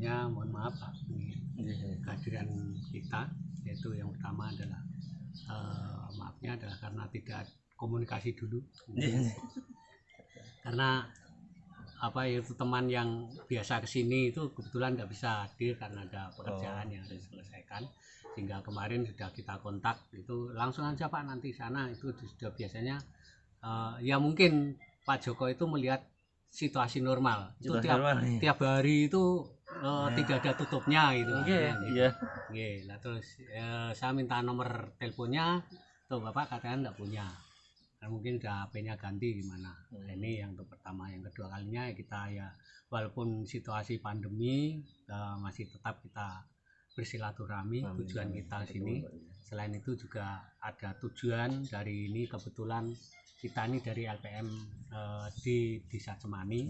sebelumnya mohon maaf Pak kehadiran kita, yaitu yang pertama adalah maafnya adalah karena tidak komunikasi dulu. Karena apa itu teman yang biasa kesini itu kebetulan nggak bisa hadir karena ada pekerjaan yang harus diselesaikan, sehingga kemarin sudah kita kontak itu langsung aja Pak nanti sana itu sudah biasanya ya mungkin Pak Joko itu melihat situasi normal itu tiap hari itu tidak ada tutupnya gitu. Nah, terus saya minta nomor teleponnya tuh Bapak katanya nggak punya. Mungkin udah HP-nya ganti gimana. Nah, ini yang untuk pertama. Yang kedua kalinya ya kita ya walaupun situasi pandemi masih tetap kita bersilaturahmi. Tujuan kita sini selain itu juga ada tujuan dari ini, kebetulan kita ini dari LPM di Desa Cemani.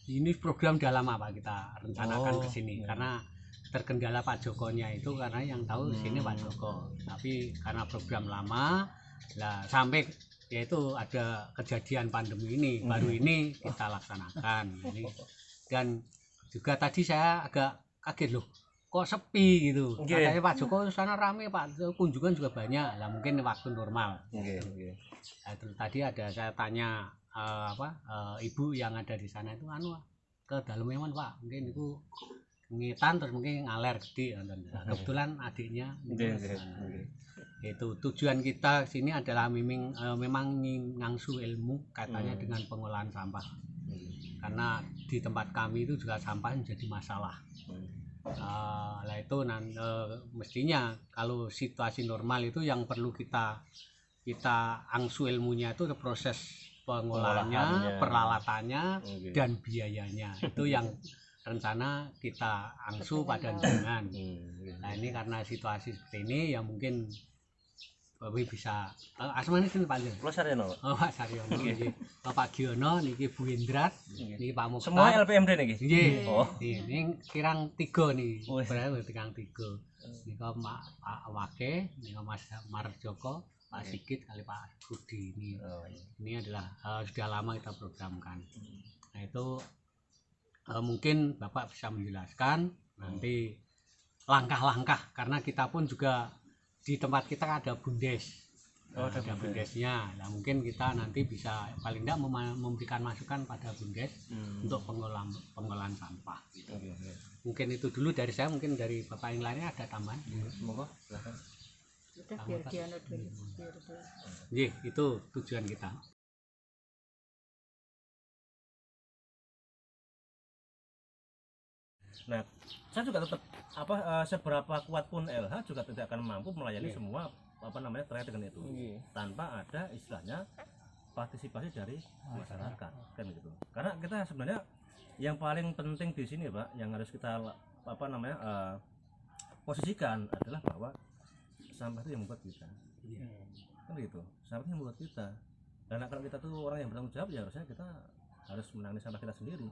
Ini program udah lama Pak kita rencanakan ke sini karena terkendala Pak Jokonya itu karena yang tahu di sini Pak Joko. Tapi karena program lama lah sampai yaitu ada kejadian pandemi ini baru ini kita laksanakan ini. Dan juga tadi saya agak kaget loh kok sepi gitu. Katanya Pak Joko sana rame Pak, kunjungan juga banyak lah, mungkin waktu normal. Nah, terus tadi ada saya tanya ibu yang ada di sana itu ke dalam memang Pak, mungkin itu ngitan terus mungkin ngaler gede. Kebetulan adiknya itu tujuan kita sini adalah memang ngangsu ilmu katanya dengan pengolahan sampah, karena di tempat kami itu juga sampah menjadi masalah. Lah itu mestinya kalau situasi normal itu yang perlu kita angsu ilmunya itu proses pengolahannya, peralatannya dan biayanya itu yang rencana kita angsu pada jenengan. Nah ini karena situasi seperti ini ya mungkin Bapak bisa asmane sinten Pak? Pak Saryono. Oh Pak Saryono nggih. Bapak Giono niki Bu Indrat, niki Pak Mukhtar. Semua LPMD niki. Nggih. Oh. Ini kirang 3 niki. Berarti kirang 3. Nika Pak Wake, nika Mas Marjoko, Pak Sigit kali Pak Budi ini. Ini adalah sudah lama kita programkan. Nah itu mungkin Bapak bisa menjelaskan nanti langkah-langkah, karena kita pun juga di tempat kita ada bundes, ada bundesnya. Nah mungkin kita nanti bisa paling tidak memberikan masukan pada bundes untuk pengolahan sampah gitu. Mungkin itu dulu dari saya, mungkin dari Bapak yang lainnya ada tambahan. Monggo silakan. Itu tujuan kita. Nah, saya juga tetap seberapa kuat pun LH juga tidak akan mampu melayani semua terkait dengan itu tanpa ada istilahnya partisipasi dari masyarakat kan gitu. Karena kita sebenarnya yang paling penting di sini Pak, yang harus kita posisikan adalah bahwa sampah itu yang membuat kita, kan gitu. Sampah itu yang membuat kita. Karena kalau kita tuh orang yang bertanggung jawab ya harusnya kita harus menangani sampah kita sendiri,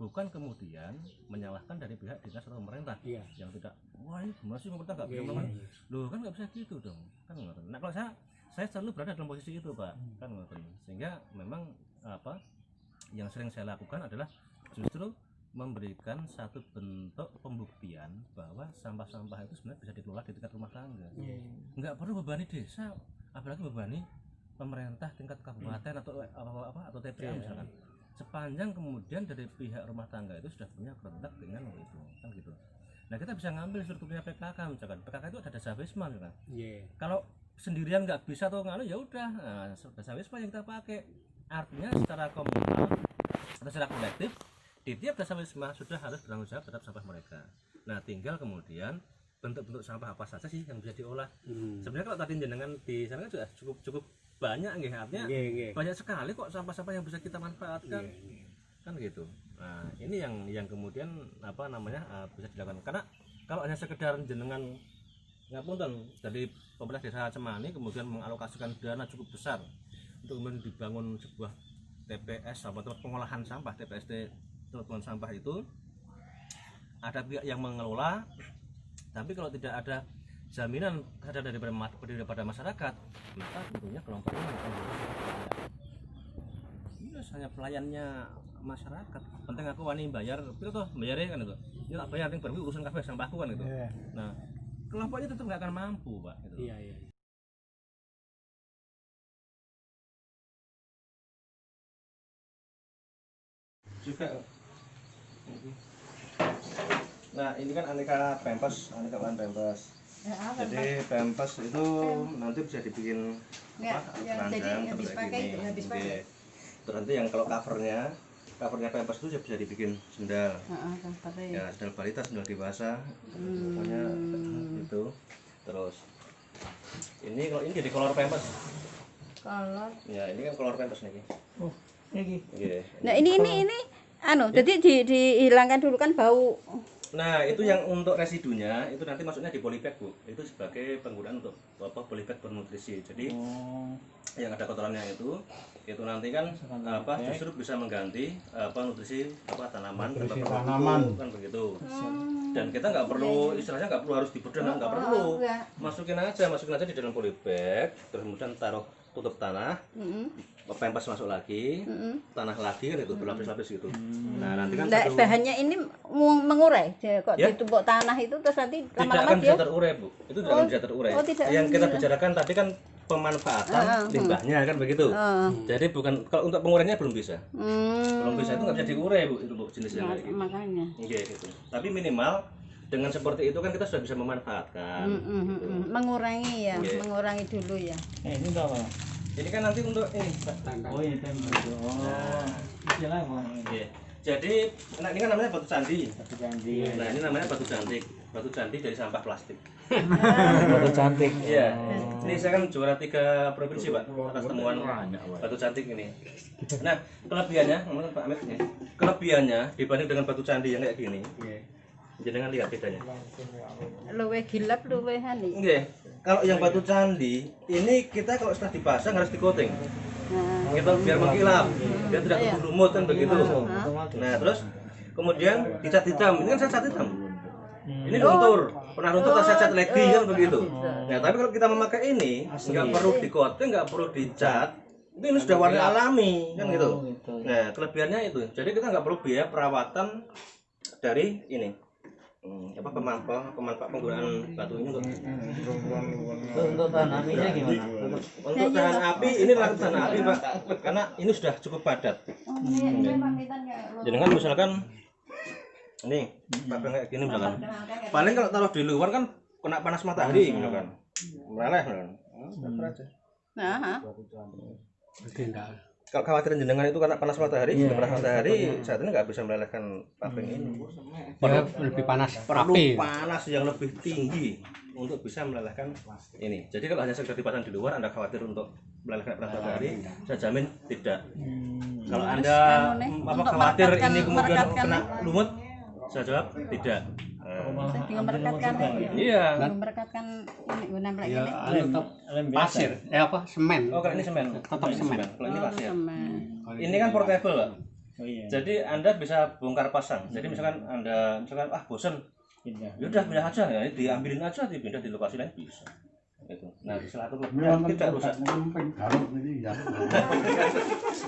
bukan kemudian menyalahkan dari pihak dinas atau pemerintah yang tidak, wah ini gimana sih pemerintah nggak bisa menangani, loh kan nggak bisa gitu dong, kan nggak. Nah kalau saya selalu berada dalam posisi itu Pak, kan nggak. Sehingga memang yang sering saya lakukan adalah justru memberikan satu bentuk pembuktian bahwa sampah-sampah itu sebenarnya bisa dikelola di tingkat rumah tangga, nggak perlu bebani desa, apalagi bebani pemerintah tingkat kabupaten atau TPA misalkan. Sepanjang kemudian dari pihak rumah tangga itu sudah punya kontak dengan itu, kan gitu. Nah kita bisa ngambil strukturnya PKK misalkan. PKK itu ada dasa wisma kan. Kalau sendirian nggak bisa atau nganu ya udah, dasa wisma yang kita pakai. Artinya secara komunal atau secara kolektif di tiap dasa wisma sudah harus bertanggung jawab terhadap sampah mereka. Nah tinggal kemudian bentuk-bentuk sampah apa saja sih yang bisa diolah. Sebenarnya kalau tadi jenengan di sana juga cukup banyak artinya banyak sekali kok sampah-sampah yang bisa kita manfaatkan, kan gitu. Nah ini yang kemudian bisa dilakukan, karena kalau hanya sekedar jenengan ngapunten dari pemerintah desa Cemani kemudian mengalokasikan dana cukup besar untuk kemudian dibangun sebuah TPS atau tempat pengolahan sampah, TPST tempat pengolahan sampah itu ada pihak yang mengelola, tapi kalau tidak ada jaminan daripada masyarakat, maka tentunya kelompok ini hanya pelayannya masyarakat. Penting aku wani bayar, piro toh bayarnya kan itu. Ya tak bayar, penting urusan kabeh sampahku kan gitu. Nah, kelompoknya tetap nggak akan mampu, Pak. Gitu. Iya. Juga. Nah, ini kan aneka bahan pempes. Jadi pempes itu nanti bisa dibikin keranjang habis pakai itu, habis pakai. Terus nanti yang kalau covernya pempes itu bisa dibikin sendal. Ya, sendal balita, sendal dewasa. Pokoknya itu. Terus ini kalau ini jadi kolor pempes. Kolor. Ya, ini kan kolor pempes nih. Oh, ini. Nah, ini jadi dihilangkan dulu kan bau. Nah, itu yang untuk residunya itu nanti masuknya di polybag, Bu. Itu sebagai penggunaan untuk polybag bernutrisi. Jadi yang ada kotorannya itu nanti kan justru bisa mengganti nutrisi tanaman kan begitu. Dan kita nggak perlu istilahnya nggak perlu harus dibedah, nggak perlu. Masukin aja di dalam polybag, terus kemudian taruh tutup tanah. Pempes masuk lagi, tanah lagi kan itu berlapis-lapis gitu. Nah, nanti kan bahannya ini mengurai. Kok ditumpuk tanah itu terus nanti lama-lama tidak akan bisa terurai, Bu. Itu tidak akan bisa terurai. Yang kita bicarakan tadi kan pemanfaatan limbahnya kan begitu. Jadi bukan kalau untuk penguraiannya belum bisa. Belum bisa, itu nggak bisa diurai, Bu. Itu Bu jenisnya kayak gitu. Makanya. Iya gitu. Tapi minimal dengan seperti itu kan kita sudah bisa memanfaatkan. Gitu. Mengurangi ya, mengurangi dulu ya. Ini apa? Ini kan nanti untuk ini. Oh ini tempe. Oh. Istilah apa? Iya. Jadi, nah ini kan namanya batu candi. Batu candi. Nah, ini namanya batu cantik. Batu candi dari sampah plastik. Batu cantik. Iya. Ini saya kan juara 3 provinsi, Pak, atas temuan batu cantik ini. Nah, kelebihannya, Pak Amit ya. Kelebihannya dibanding dengan batu candi yang kayak gini. Jangan lihat bedanya. Luwih gilap, luwih hani. Nggih. Kalau yang batu candi, ini kita kalau setelah dipasang harus di-coating. Kita biar mengkilap, biar tidak tumbuh lumut kan begitu. Nah, terus kemudian dicat hitam. Ini kan saya cat hitam. Ini luntur, pernah luntur saya cat lagi kan begitu. Nah, tapi kalau kita memakai ini, nggak perlu di-coating, nggak perlu dicat. Ini sudah warna alami kan gitu. Nah, kelebihannya itu. Jadi kita nggak perlu biaya perawatan dari ini. Pemanfaat penggunaan batu ini untuk tahan apinya gimana? Untuk tahan api ini langsung tahan api, Pak, karena ini sudah cukup padat. Jadi kan misalkan ini pakai kayak gini misalkan, paling kalau taruh di luar kan kena panas matahari misalkan, meleleh kan. Kalau khawatiran jenengan itu karena panas matahari, panas matahari saat ini nggak bisa melelehkan paving ini. Lebih panas, perlu panas yang lebih tinggi untuk bisa melelehkan ini. Jadi kalau hanya sekedar dipasang di luar, Anda khawatir untuk melelehkan panas matahari, saya jamin tidak. Kalau Anda khawatir ini kemudian kena lumut, saya jawab tidak. Merekatkan Iya. Merekatkan ini nempel Ya, ini. pasir, semen. Oh, kalau ini semen. Tetap semen. Kalau ini pasir. Ini Ini kan portable, Pak. Oh iya. Jadi Anda bisa bongkar pasang. Jadi misalkan Anda bosan, ya udah pindah aja ya, diambilin aja, dipindah di lokasi lain bisa. Gitu. Nah, di selaku tidak rusak.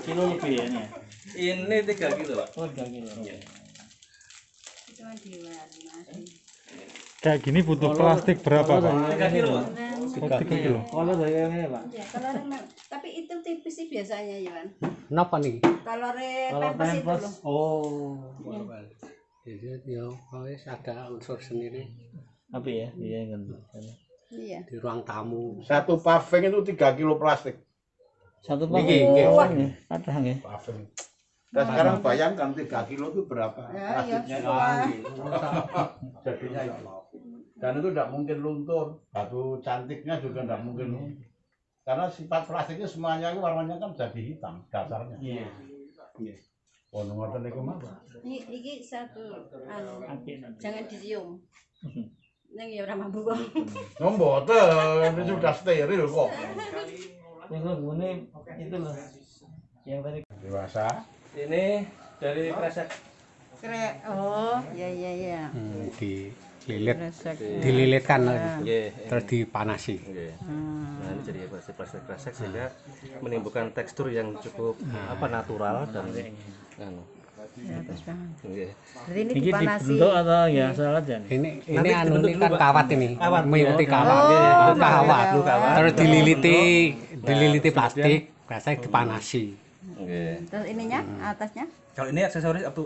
Kilo lebih ya ini. Ini 3 kilo, Pak. Oh 3 kilo. Iya. Kayak gini butuh plastik berapa, Pak? 3 kilo, Pak. 3 kilo. Kalau dari yang ini, Pak. Tapi itu tipis sih biasanya, Yohan. Kenapa nih? Kalau Kalau pempes itu pempes, loh. oh. Jadi ya, ada unsur sendiri Apa ya? Iya kan. Iya. di ruang tamu. Satu paving itu 3 kilo plastik. Satu Pak. Nggih, Oh, ini. Ada nggih. Paving. Dan sekarang bayangkan 3 kilo itu berapa Ya, plastiknya ya. jadinya itu. Dan itu tidak mungkin luntur. Batu cantiknya juga tidak mungkin. Karena sifat plastiknya semuanya itu warnanya kan jadi hitam dasarnya. Iya. Oh, ngoten niku mah. Iki satu Api nanti. jangan dicium. Neng ya ora mampu kok. Mboten, ini sudah steril kok. Yang ini itu loh. Yang tadi Dewasa. Ini dari kresek. Oh, ya. Dililitkan Nggih. terus dipanasi. Nggih. Nah, ini jadi plastik kresek sehingga menimbulkan tekstur yang cukup natural dan Bagus banget. Nggih. Berarti ini Ini dipanasi. dibentuk atau ya salah aja nih? Ini anu ini kan kawat ini. Kawat. Mengikuti kawat. Oh, Kawat. kawat. Terus dililiti plastik, biasanya dipanasi. Nggih. Terus ininya atasnya Kalau ini aksesoris apa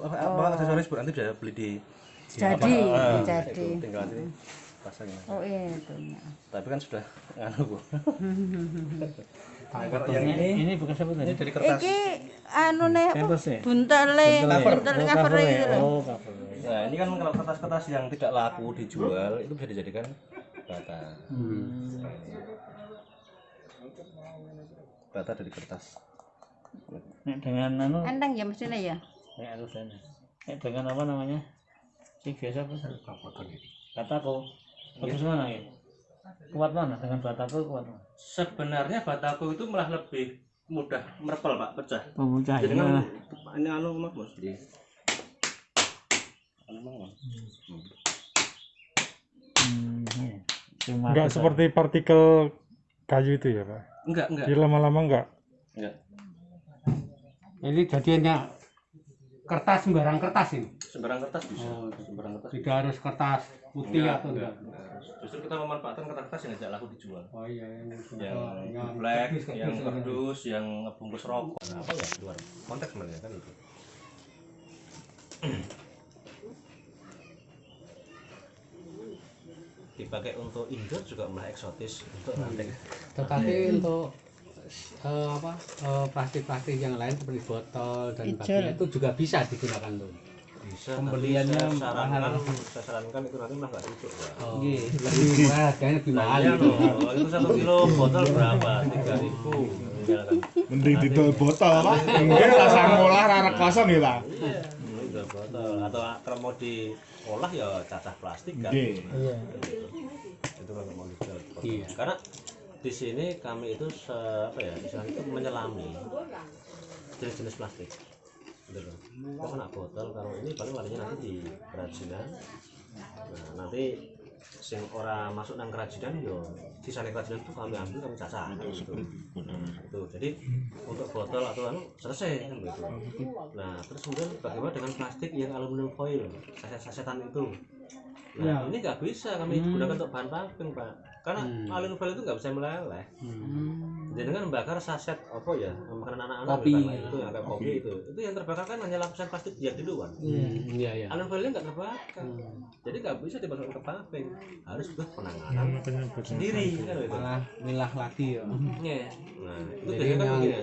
aksesoris Bu nanti bisa beli di jadi, apa, jadi. itu tinggal nanti pasangnya. Oh itu. Tapi kan sudah anu Bu. Nah, kalau yang ini bekas apa tadi? Ini dari kertas. Iki anu nih apa? Canvas ya? Buntale, Cover. buntal cover itu loh. Oh, cover. Nah, ini kan kalau kertas-kertas yang tidak laku dijual itu bisa dijadikan bata. Bata dari kertas. Nek dengan anu Enteng ya mestinya ya. kayak harus ini. Nek dengan apa namanya? Sing biasa apa? Batako. Bagus mana ya? Kuat mana dengan batako kuat mana? Sebenarnya batako itu malah lebih mudah merepel Pak, pecah. Pemecah Jadi gimana? kan ini anu Mas Bos. Enggak seperti partikel kayu itu ya, Pak? Enggak. Jadi lama-lama enggak? Enggak. Ini jadinya kertas sembarang kertas ini. Sembarang kertas bisa. Sembarang kertas. Tidak harus kertas putih atau enggak. Justru kita memanfaatkan kertas yang tidak laku dijual. Oh iya, Yang black, yang kardus, yang bungkus rokok. Nah, apa ya luar konteks sebenarnya kan itu. Dipakai untuk indoor juga malah eksotis untuk ranting. Tetapi untuk plastik-plastik yang lain seperti botol dan sebagainya itu juga bisa digunakan tuh. Bisa. Pembeliannya saya sarankan itu nanti mah nggak cukup ya. Oh, lebih murah, harganya lebih mahal Iya gitu. loh, itu 1 kilo botol berapa? 3.000. Mending didol botol Pak. Mungkin rasa ngolah rara kosong ya Pak. Iya, didol botol atau kalau mau diolah ya cacah plastik kan. Nggih. Iya. Itu kan nggak mau dijual. Iya. Karena di sini kami itu apa ya istilahnya itu menyelami jenis-jenis plastik. Gitu loh. Kalau kena botol kalau ini paling larinya nanti di kerajinan. Nah, nanti sing ora masuk nang kerajinan yo sisane kerajinan itu kami ambil kami cacah gitu. Itu jadi untuk botol atau anu selesai kan gitu. Nah terus kemudian bagaimana dengan plastik yang aluminium foil saset-sasetan itu. Nah ini nggak bisa kami gunakan untuk bahan packing Pak, karena aluminium foil itu nggak bisa meleleh. Jadi dengan membakar saset apa ya makanan anak-anak Kopi. itu yang kayak kopi itu yang terbakar kan hanya lapisan plastik yang di luar. Iya, iya. Aluminium foilnya nggak terbakar, jadi nggak bisa dimasukkan ke packing, harus butuh penanganan sendiri kan gitu. Malah milah lagi ya. Iya. Nah itu Jadi biasanya kan yang begini.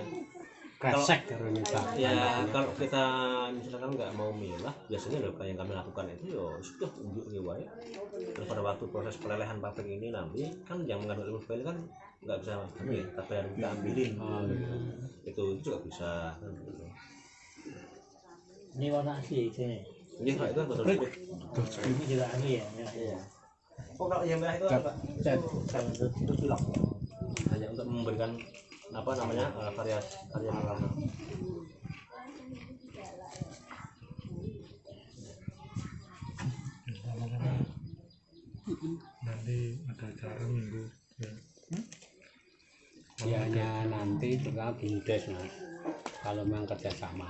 kresek karena kita. Ya kalau kita misalkan nggak mau milah, biasanya yang kami lakukan itu ya sudah unjuk riwayat. Terus pada waktu proses pelelehan pabrik ini nanti kan yang mengandung aluminium foil kan nggak bisa ambil, tapi harus kita ambilin. Itu juga bisa. Kan, gitu. Ini warna asli sini. Ini kalau itu kan betul. Ini juga asli ya. Iya. Oh kalau yang merah itu apa? Itu pilok. Hanya untuk memberikan apa namanya variasi warna. Nanti ada acara minggu. Ya, hanya nanti juga BUMDes Mas. Kalau memang kerjasama.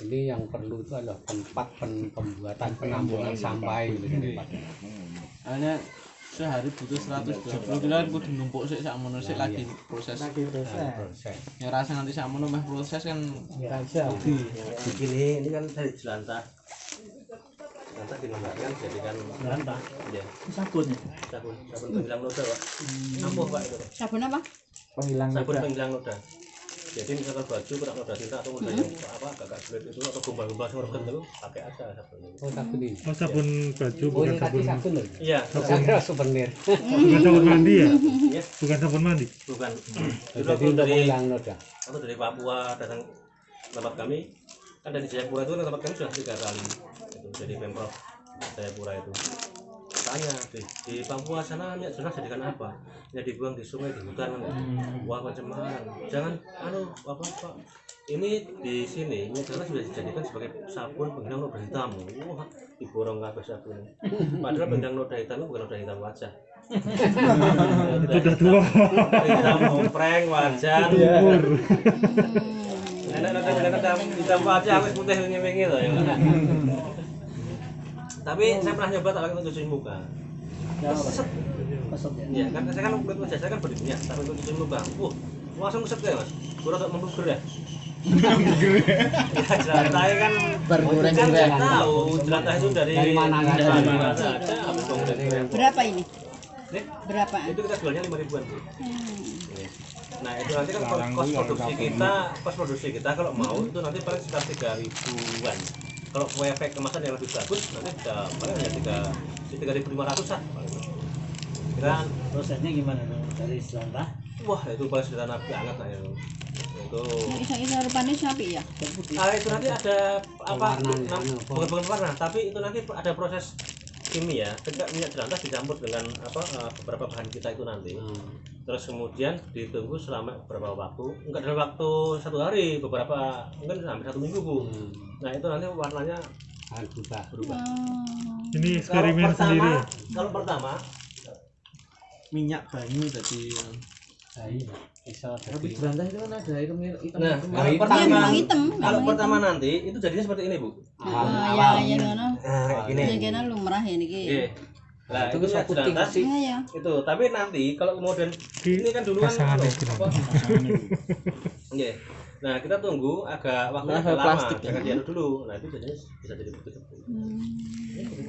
Ini yang perlu itu adalah tempat pembuatan penampungan sampah itu tempatnya. Hanya sehari butuh 120 kilo kan kudu numpuk sik sakmono sik lagi proses. Proses. Ya rasa nanti sakmono meh proses kan Bisa. Begini ini kan dari jelantah. Jelantah digambarkan jadikan Jelantah. ya Sabun. sabun penghilang noda Pak. Ampuh Pak itu. Sabun apa? Penghilang Sabun noda. penghilang noda. Jadi misalkan baju kena noda tinta atau noda yang apa agak sulit itu atau gumbal-gumbal yang regen itu pakai aja sabun ini. Oh, sabun ini. Oh, sabun baju Oh, bukan ini tadi sabun. sabun loh. Iya, Saya kira souvenir. Bukan sabun mandi ya? Iya. Bukan sabun mandi. bukan. Itu Jadi untuk dari menghilang noda. atau dari Papua datang tempat kami kan dari Jayapura itu kan tempat kami sudah 3 kali itu jadi Pemprov Jayapura itu tanya di Papua sana minyak jelas jadikan apa ya dibuang di sungai di hutan kan wah pencemaran jangan apa Pak ini di sini minyak jelas sudah dijadikan sebagai sabun penghilang noda hitam wah diborong kabeh sabun padahal penghilang noda hitam itu bukan noda hitam wajah Itu udah tua. hitam kompreng wajah enak ditambah aja aku putih nyemengnya loh ya. Tapi saya pernah nyoba tak untuk cuci muka. Keset. Iya kan saya kan kulit wajah saya kan berminyak, tapi untuk cuci muka. Langsung keset ya Mas. Gua rada membuger ya. Ya jelatah kan bergoreng kan nggak tahu jelatah itu dari mana ada. Berapa ini? Berapa? Itu kita jualnya 5.000-an Bu. Nah itu nanti kan kos produksi kita kalau mau itu nanti paling sekitar 3.000-an. Kalau kue efek kemasan yang lebih bagus nanti bisa paling hanya 3.500 lah. Kita prosesnya gimana tuh dari jelantah? Wah itu paling sederhana banget lah ya. Itu Isa rupanya sapi ya? itu nanti ada apa bukan warna tapi itu nanti ada proses kimia ketika minyak jelantah dicampur dengan beberapa bahan kita itu nanti terus kemudian ditunggu selama beberapa waktu enggak dalam waktu 1 hari beberapa mungkin sampai 1 minggu Bu. Nah itu nanti warnanya berubah. Ini eksperimen sendiri. Kalau pertama minyak banyu tadi. Tapi jelantah itu kan ada hitam. Nah kalau pertama nanti itu jadinya seperti ini Bu. Ya ngono. Kayak gini. Ya kena lumrah ya niki. Nah itu jelantah sih. Ya. Itu tapi nanti kalau kemudian ini kan dulu kan iya. Nah kita tunggu agak waktu agak lama jangan diaduk dulu. Nah itu jadinya bisa jadi putih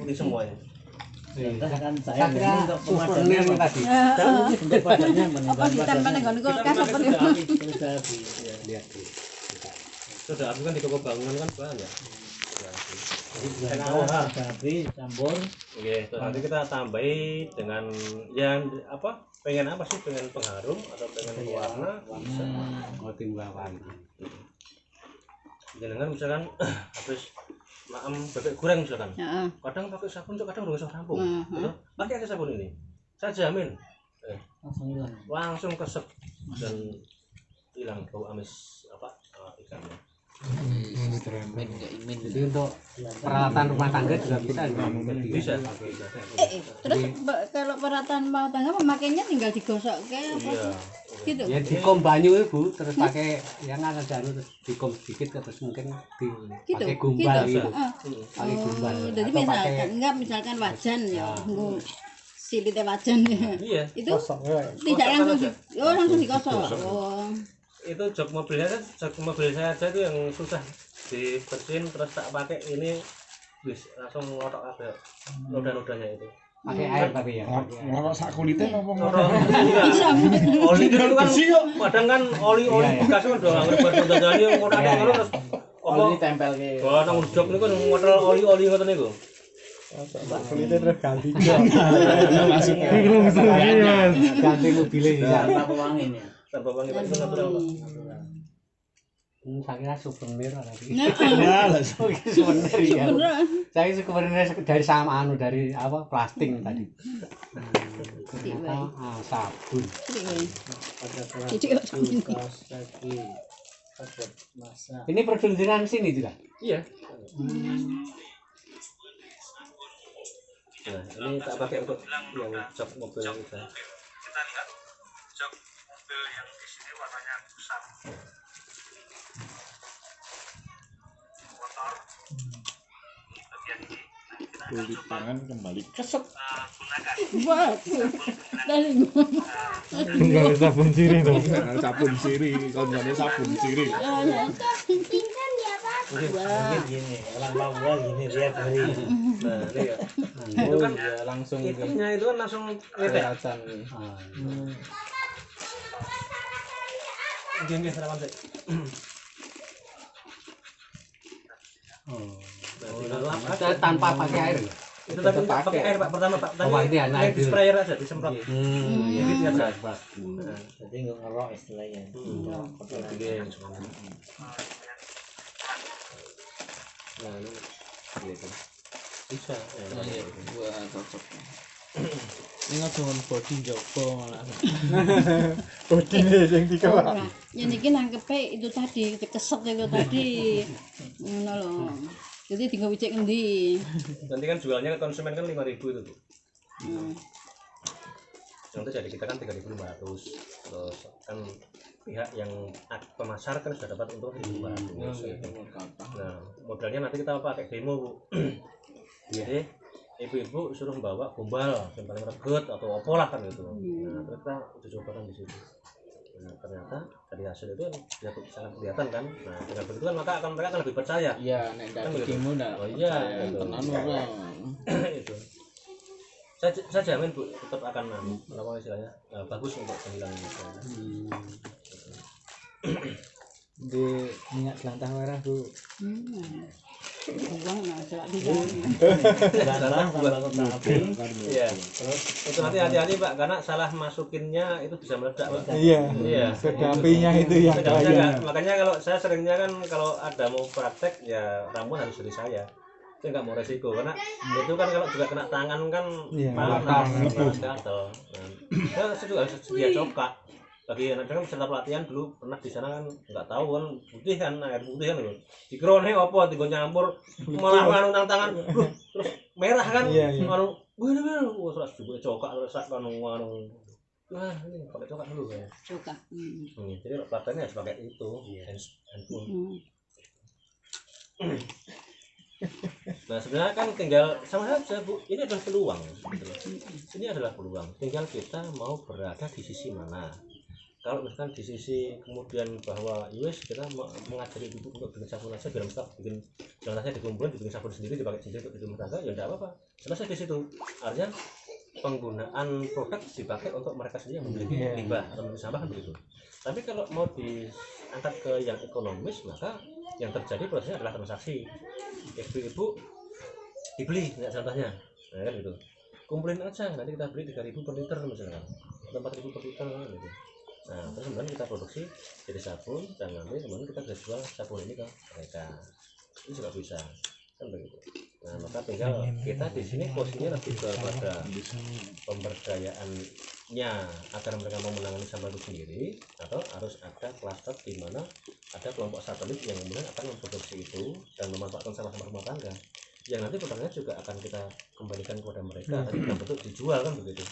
putih semua ya. Kan saya saya kira untuk souvenir pemadamnya tadi. untuk badannya Apa ditempel ning nggon kulkas apa nih? Lihat. Sudah habis kan di toko bangunan kan banyak. Tapi campur. Oke, terus nanti kita tambahi dengan yang pengen apa sih? Pengen pengharum atau pengen warna? Bisa. Timbal warna. Jangan misalkan habis bebek goreng misalkan. Heeh. Kadang pakai sabun, kadang udah bisa rampung. Pakai aja sabun ini. Saya jamin langsung kesep dan hilang bau amis ikannya. Jadi untuk peralatan rumah tangga juga bisa. Terus kalau peralatan rumah tangga memakainya tinggal digosok kayak apa? Iya. Gitu. Ya dikom banyu Bu, terus pakai yang ada terus dikom sedikit terus mungkin pakai gumbal gitu. Pakai gumbal. Jadi misalkan wajan ya, silitnya wajan ya. Iya. Itu tidak langsung digosok. Itu jok mobil saya aja itu yang susah dibersihin terus tak pakai ini bis langsung ngotok apa noda-nodanya itu pakai air tapi ya Ngorok sak kulitnya apa oli itu kan kadang kan oli bekas kan udah nggak berdodanya ngotot terus Oli tempel ke. nang jok niku ngotot oli ngoten niku Kulitnya terus ganti. maksudnya ganti mobilnya ya. Tanpa pewangi ya. tanpa wangi itu natural Pak. Saya kira souvenir tadi. Nah, Souvenir ya. Saya souvenir dari dari plastik tadi. Sabun. Ini produksian sini juga. Iya. Nah, ini tak pakai untuk yang jok mobil kita. Kita lihat jok mobil yang di sini warnanya kusam. Motor. Bagian ini kulit tangan kembali kesep. wah. Dari Tunggal sabun sirih dong. Sabun siri, konjane sabun siri. Mungkin gini, orang Papua gini dia beli. Nah, ini ya. Itu kan langsung itunya itu kan langsung ngetek. Gini sarapan sih. Tanpa pakai air. Itu tapi pakai air Pak pertama Pak. Tadi air di sprayer aja disemprot. Jadi dia berat. Jadi nggak ngerok istilahnya. Nah, ini gitu. Bisa. Wah, cocok. Ini ngomong body Joko malah. Bodine sing dikeluar. Ya niki nangkepe itu tadi dikesek itu tadi. Ngono lho. Jadi tinggal wicek ngendi. Nanti kan jualnya ke konsumen kan 5.000 itu, Bu. Nanti jadi kita kan 3.500. Terus kan pihak yang pemasar kan sudah dapat untung 1.200. Nah modalnya nanti kita pakai demo Bu. Jadi ibu-ibu suruh membawa gombal yang paling reget atau opolah kan gitu. Nah terus kita udah coba kan di situ. Nah ternyata dari hasil itu ya sangat kelihatan kan. Nah dengan begitu kan maka mereka akan lebih percaya. Iya, nek ndak demo ndak. Oh iya, tenan ora. Itu. Saya jamin Bu tetap akan apa istilahnya bagus untuk pemilihan ini. Di minyak jelantah merah Bu. Buang nggak celak di Salah buat iya. Terus itu nanti hati-hati Pak karena salah masukinnya itu bisa meledak Pak. Iya. Sedapinya itu yang bahaya. Makanya kalau saya seringnya kan kalau ada mau praktek ya ramuan harus dari saya nggak mau resiko karena itu kan kalau juga kena tangan kan panas gatal. Nah, saya juga harus sedia cokak bagi anak kan peserta pelatihan dulu pernah di sana kan nggak tahu kan putih kan air putih kan loh dikrone opo tiga nyampur malah nganu nang tangan terus merah kan nganu bener terus juga cokak terus nganu nah ini pakai cokak dulu ya cokak. jadi pelatihannya harus pakai itu handphone. Nah sebenarnya kan tinggal sama saja Bu ini adalah peluang gitu loh. Ini adalah peluang tinggal kita mau berada di sisi mana. Kalau misalkan di sisi kemudian bahwa US kita mengajari ibu untuk bikin sabun aja biar kita bikin jelantahnya dikumpulin dibikin sabun sendiri dipakai sendiri untuk di rumah tangga ya enggak apa-apa selesai di situ artinya penggunaan produk dipakai untuk mereka sendiri yang memiliki limbah atau memiliki sampah begitu. Tapi kalau mau diangkat ke yang ekonomis maka yang terjadi prosesnya adalah transaksi ibu-ibu dibeli minyak jelantahnya nah kan gitu kumpulin aja nanti kita beli 3.000 per liter misalkan atau 4.000 per liter gitu. Nah terus kemudian kita produksi jadi sabun dan nanti kemudian kita bisa jual sabun ini ke mereka itu juga bisa kan begitu. Nah maka tinggal kita di sini posisinya lebih kepada pemberdayaannya agar mereka mau menangani sampah itu sendiri atau harus ada klaster di mana ada kelompok satelit yang kemudian akan memproduksi itu dan memanfaatkan sampah-sampah rumah tangga yang nanti produknya juga akan kita kembalikan kepada mereka tapi dalam bentuk dijual kan begitu.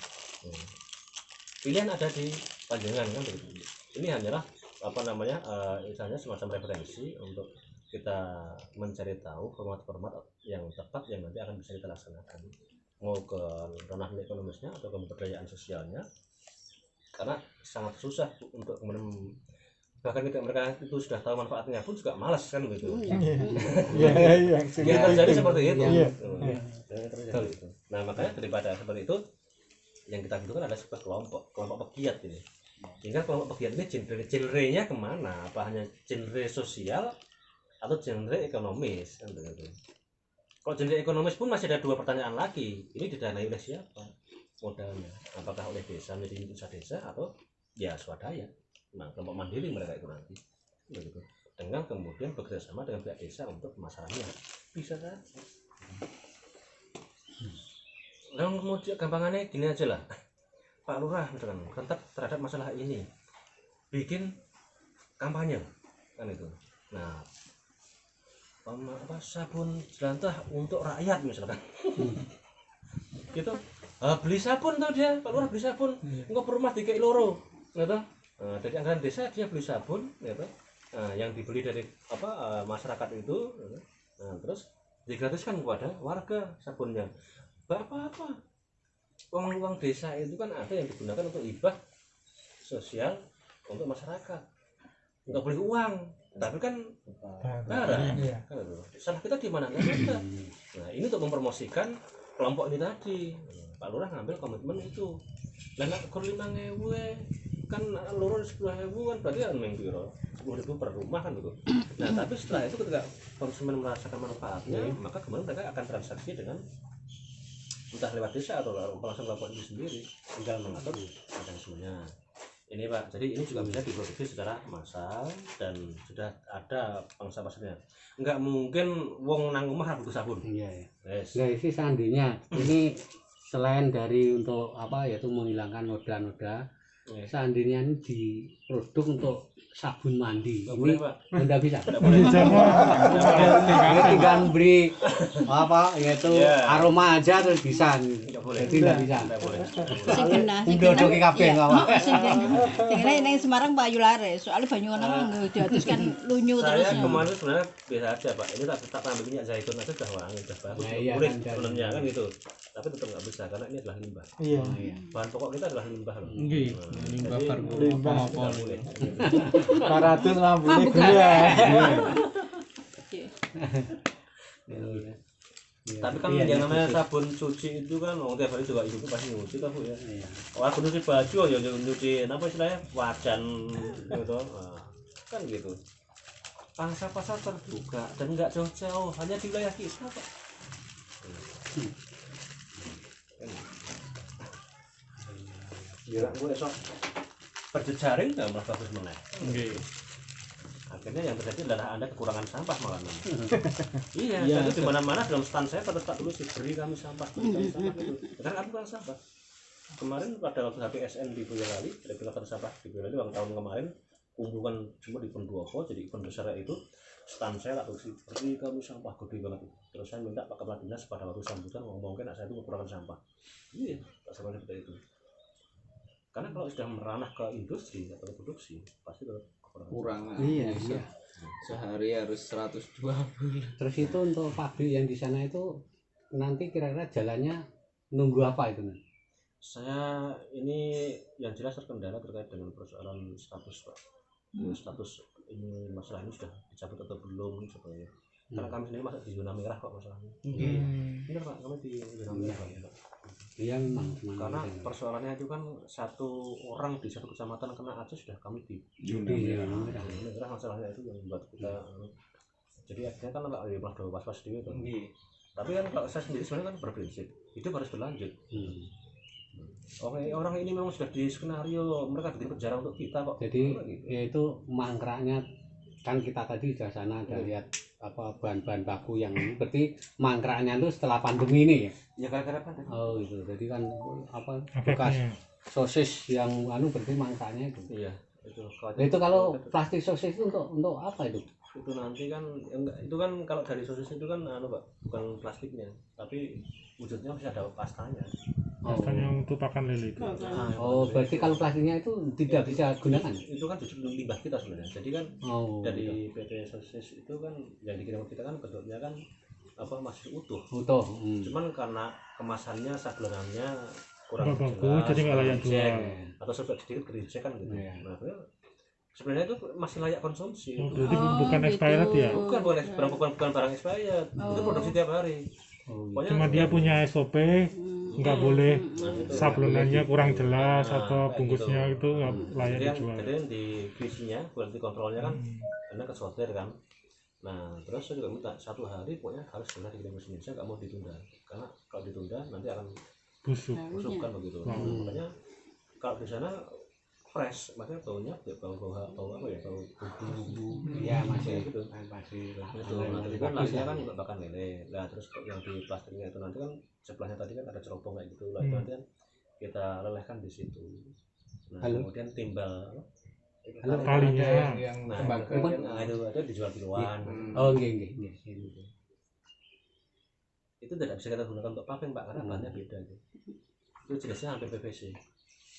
Pilihan ada di panjangan kan begitu. Ini hanyalah apa namanya misalnya semacam referensi untuk kita mencari tahu format-format yang tepat yang nanti akan bisa kita laksanakan mau ke ranah ekonomisnya atau ke pemberdayaan sosialnya karena sangat susah untuk kemudian bahkan ketika mereka itu sudah tahu manfaatnya pun juga malas kan begitu. Yang terjadi seperti itu. Nah makanya daripada seperti itu yang kita butuhkan adalah sebuah kelompok pegiat ini. Sehingga kelompok pegiat ini genre-nya kemana? Apa hanya genre sosial atau genre ekonomis kan begitu. Kalau genre ekonomis pun masih ada dua pertanyaan lagi. Ini didanai oleh siapa modalnya? Apakah oleh desa menjadi usaha desa atau ya swadaya? Nah kelompok mandiri mereka itu nanti begitu. Dengan kemudian bekerjasama dengan pihak desa untuk pemasarannya bisa kan? Lalu kemudian gampangannya gini aja lah Pak Lurah misalkan kontak terhadap masalah ini bikin kampanye kan itu. Nah apa sabun jelantah untuk rakyat misalkan gitu beli sabun tuh dia Pak Lurah beli sabun enggak per rumah 3 loro gitu. Dari anggaran desa dia beli sabun gitu. Yang dibeli dari apa masyarakat itu terus digratiskan kepada warga sabunnya. Apa uang desa itu kan ada yang digunakan untuk hibah sosial untuk masyarakat nggak boleh uang tapi kan barang salah kita di mana nggak ada. Nah ini untuk mempromosikan kelompok ini tadi Pak Lurah ngambil komitmen itu dan kur 5.000 kan lurus 10.000 kan berarti kan mengkira 10.000 per rumah kan gitu. Nah tapi setelah itu ketika konsumen merasakan manfaatnya maka kemudian mereka akan transaksi dengan entah lewat desa atau langsung kelompok itu sendiri tinggal mengatur mekanismenya ini Pak. Jadi ini juga bisa diproduksi secara massal dan sudah ada pangsa pasarnya. Enggak mungkin wong nang omah butuh sabun. Iya ya. Yes. Nah ini seandainya ini selain dari untuk apa yaitu menghilangkan noda-noda seandainya ini diproduk untuk sabun mandi, Nggak ini boleh, Pak. tidak bisa. Nggak boleh. Ini tinggal beri apa yaitu Iya. aroma aja terus bisa. Nggak boleh. Jadi tidak bisa. Nggak boleh. Sing genah, sing Udah genah. kabeh Iya, nggak apa. sing genah ning Semarang Pak Yulares. Soalnya banyu ngono kan diaduskan lunyu terus. Saya kemarin sebenarnya biasa aja Pak, ini tak tambah minyak zaitun aja udah wangi, udah bagus, Nah, iya, boleh kan, dan- sebenarnya kan gitu, tapi tetap nggak bisa karena ini adalah limbah. Iya. Bahan pokok kita adalah limbah loh. Nggih, Nah, limbah jadi kargo limbah. apa-apa. nggak boleh. 450 gula. Tapi kan Iya, yang iya, namanya khusus. sabun cuci itu kan, tiap hari juga ibu pasti nyuci kan Bu ya. Iya. Wah, aku nyuci baju ya nyuci apa istilahnya wajan gitu, nah, kan gitu. Pangsa pasar terbuka dan nggak jauh-jauh, hanya di wilayah kita Pak. Biar gue esok berjejaring nggak malah bagus meneh. Nggih. Akhirnya yang terjadi adalah Anda kekurangan sampah malah. Iya, jadi di mana-mana dalam stand saya pada tak tulis beri kami sampah, beri kami sampah gitu. Karena aku kan sampah. Kemarin pada waktu HPSN di Boyolali, ada pilotan sampah di Boyolali ulang tahun kemarin, kumpulkan semua di Pendopo, jadi event besar itu stand saya tak tulis beri kami sampah gede banget. Terus saya minta Pak Kepala Dinas pada waktu sambutan ngomongin anak saya itu kekurangan sampah. Iya, tak salah seperti itu. Karena kalau sudah meranah ke industri atau produksi, pasti tetap kekurangan. Kurang. Iya, Se- iya. Sehari harus 120. Terus itu untuk pabrik yang di sana itu nanti kira-kira jalannya nunggu apa itu? Saya ini yang jelas terkendala terkait dengan persoalan status Pak. Ya, status ini masalah ini sudah dicabut atau belum sebetulnya. Karena kami sendiri masih di zona merah Pak masalahnya. Benar Pak, kami di zona merah Pak. Ya, Pak. Iya memang. Karena persoalannya itu kan satu orang di satu kecamatan kena aja sudah kami di Iya, zona merah masalahnya itu yang membuat kita jadi akhirnya kan malah was-was dulu tuh. Tapi kan kalau saya sendiri sebenarnya kan berprinsip hidup harus berlanjut. Oke, orang ini memang sudah di skenario mereka bikin penjara untuk kita kok. Jadi Gitu. yaitu mangkraknya kan kita tadi di sana ada lihat apa bahan-bahan baku yang ini berarti mangkraknya itu setelah pandemi ini ya. Ya gara-gara pandemi. Oh itu jadi kan apa bekas Efeknya. sosis yang berarti mangkraknya itu. Iya, itu. Nah, itu kalau plastik sosis itu untuk apa itu? itu nanti kan enggak, itu kan kalau dari sosis itu kan Pak, bukan plastiknya, tapi wujudnya masih ada pastanya. Rasanya untuk pakan lele itu. Oh berarti kalau plastiknya itu tidak bisa gunakan? Itu kan justru limbah kita sebenarnya. Jadi kan Oh dari PT sosis itu kan yang dikirim ke kita kan bentuknya kan apa masih utuh. utuh. Cuman karena kemasannya sablonannya kurang Nggak bagus, jadi nggak layak gerincek, jual. atau sedikit gerincek kan gitu. Iya. Nah, sebenarnya itu masih layak konsumsi. Oh, Itu. berarti bukan expired ya? Bukan barang expired. Itu produksi tiap hari. Oh, iya. Pokoknya Cuma dia punya SOP, nggak boleh Nah, itu. sablonannya kurang jelas Nah, atau kayak bungkusnya gitu. itu nggak layak Jadi yang dijual. jadi yang di quality-nya, quality controlnya kan karena ke sortir kan. Nah terus saya juga minta 1 hari pokoknya harus benar dikirim ke sini. Saya nggak mau ditunda karena kalau ditunda nanti akan Busuk. busuk kan begitu. Makanya kalau di sana fresh, makanya baunya ya bau apa ya, bau bumbu. Iya masih gitu. masih Itu nanti kan nantinya kan juga bahkan lele. Nah terus yang di plastiknya itu nanti kan sebelahnya tadi kan ada cerobong kayak gitu. Lah itu nanti kan kita lelehkan di situ. Nah Halo? kemudian timbal Halo, Kalinya. nah, tembaga nah itu ada dijual kiloan. Oh iya. Itu tidak bisa kita gunakan untuk paving Pak karena bahannya beda itu. Itu jenisnya hampir PVC.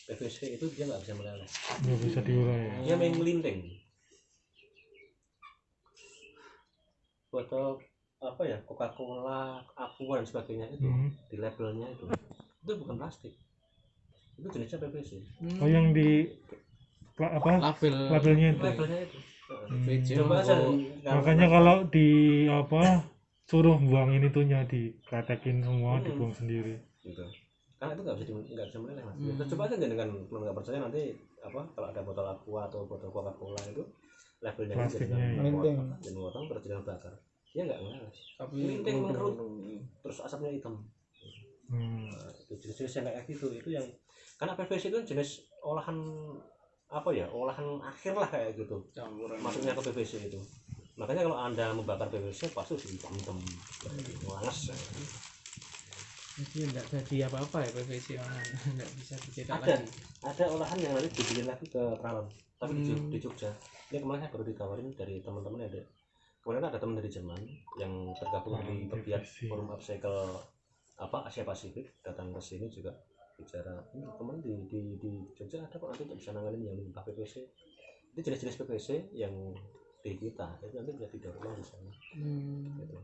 PVC itu dia nggak bisa meleleh. Nggak bisa diurai. Dia main melinting. Botol apa ya, Coca-Cola, Aqua dan sebagainya itu di labelnya itu bukan plastik. Itu jenisnya PVC. Oh yang di apa label labelnya itu. Labelnya itu. VJ. Coba aja. Makanya kalau di apa suruh buangin itunya dikletekin semua, dibuang sendiri. gitu. Karena itu nggak bisa meleleh Mas. Kita coba aja dengan kalau nggak percaya nanti apa kalau ada botol Aqua atau botol Coca-Cola itu labelnya Plastiknya, jadi potong terus jangan bakar. Dia nggak meleleh. Tapi Melinting mengerut terus asapnya hitam. Nah, itu jenis yang kayak gitu itu yang karena PVC itu jenis olahan apa ya, olahan akhir lah kayak gitu campuran masuknya ke PVC itu. Makanya kalau Anda membakar PVC pasti hitam-hitam langas. Jadi enggak jadi apa-apa ya PVC online. Enggak bisa dicetak Ada. lagi. Ada olahan yang nanti dibikin lagi ke peralon, tapi di Jogja. Ini kemarin saya baru ditawarin dari teman-teman ada. Kemarin ada teman dari Jerman yang tergabung di pegiat forum upcycle Asia Pasifik, datang ke sini juga bicara, teman di Jogja ada kok, nanti bisa nanganin yang limbah PVC. Itu jenis-jenis PVC yang di kita itu nanti bisa didaur ulang di sana. Gitu.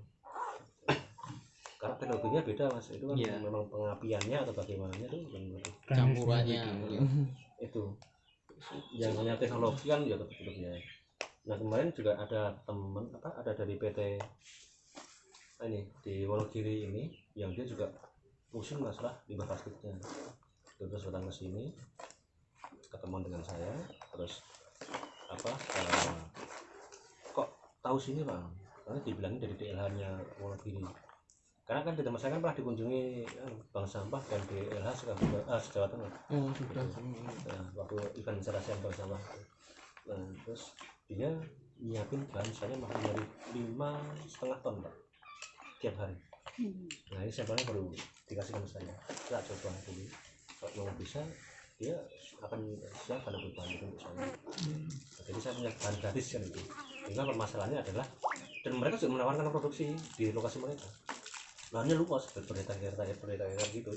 Karena teknologinya beda mas, itu kan memang pengapiannya atau bagaimananya itu yang lebih Campurannya. itu yang hanya teknologi kan ya tetap-tetapnya. Nah kemarin juga ada teman ada dari PT ini di Wonogiri ini yang dia juga pusing masalah limbah plastiknya, terus datang ke sini ketemu dengan saya, terus kok tahu sini bang, karena dibilangin dari DLH-nya Wonogiri. Karena kan di tempat saya kan pernah dikunjungi bank sampah dan DLH Jawa Tengah. Oh sudah. Nah, waktu event serasi bank sampah. Nah, terus dia nyiapin bahan saya makin dari 5,5 ton pak tiap hari. Nah ini sampelnya baru dikasihkan ke saya, kita coba dulu kalau bisa dia akan siap pada bahan itu untuk saya. Jadi saya punya bahan gratis kan itu. Sehingga permasalahannya adalah, dan mereka sudah menawarkan produksi di lokasi mereka. Bahannya luas, berdetak-detak gitu.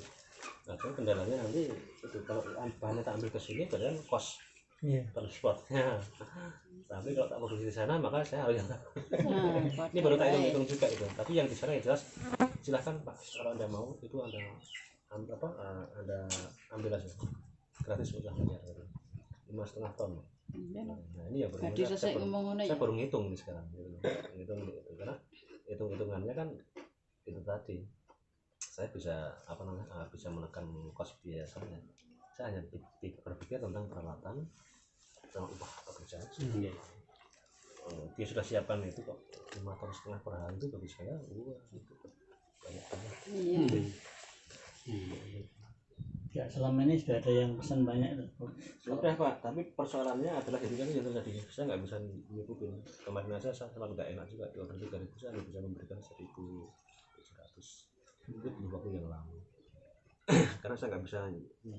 Nah, kan kendalanya nanti itu kalau bahannya tak ambil ke sini, berarti cost transportnya. Tapi kalau tak produksi di sana, maka saya harus ini baru tak hitung juga itu. Tapi yang di sana ya jelas, silahkan Pak, kalau Anda mau itu Anda ambil aja, gratis udah bayar gitu. 5,5 ton. Nah ini ya baru saya baru ngitung nih sekarang, ngitung itu karena hitung-hitungannya kan itu tadi saya bisa bisa menekan kos biaya saya hanya berpikir tentang peralatan sama upah pekerjaan. Dia sudah siapkan itu kok 5,5 ton per hari itu bagi saya itu banyak. Ya selama ini sudah ada yang pesan banyak sudah Pak, tapi persoalannya adalah jadi kan yang tadi saya nggak bisa nyukupin. Kemarin aja saya selalu nggak enak juga, di order 3.000 saya hanya bisa memberikan 1.700 itu belum waktu yang lama. Karena saya nggak bisa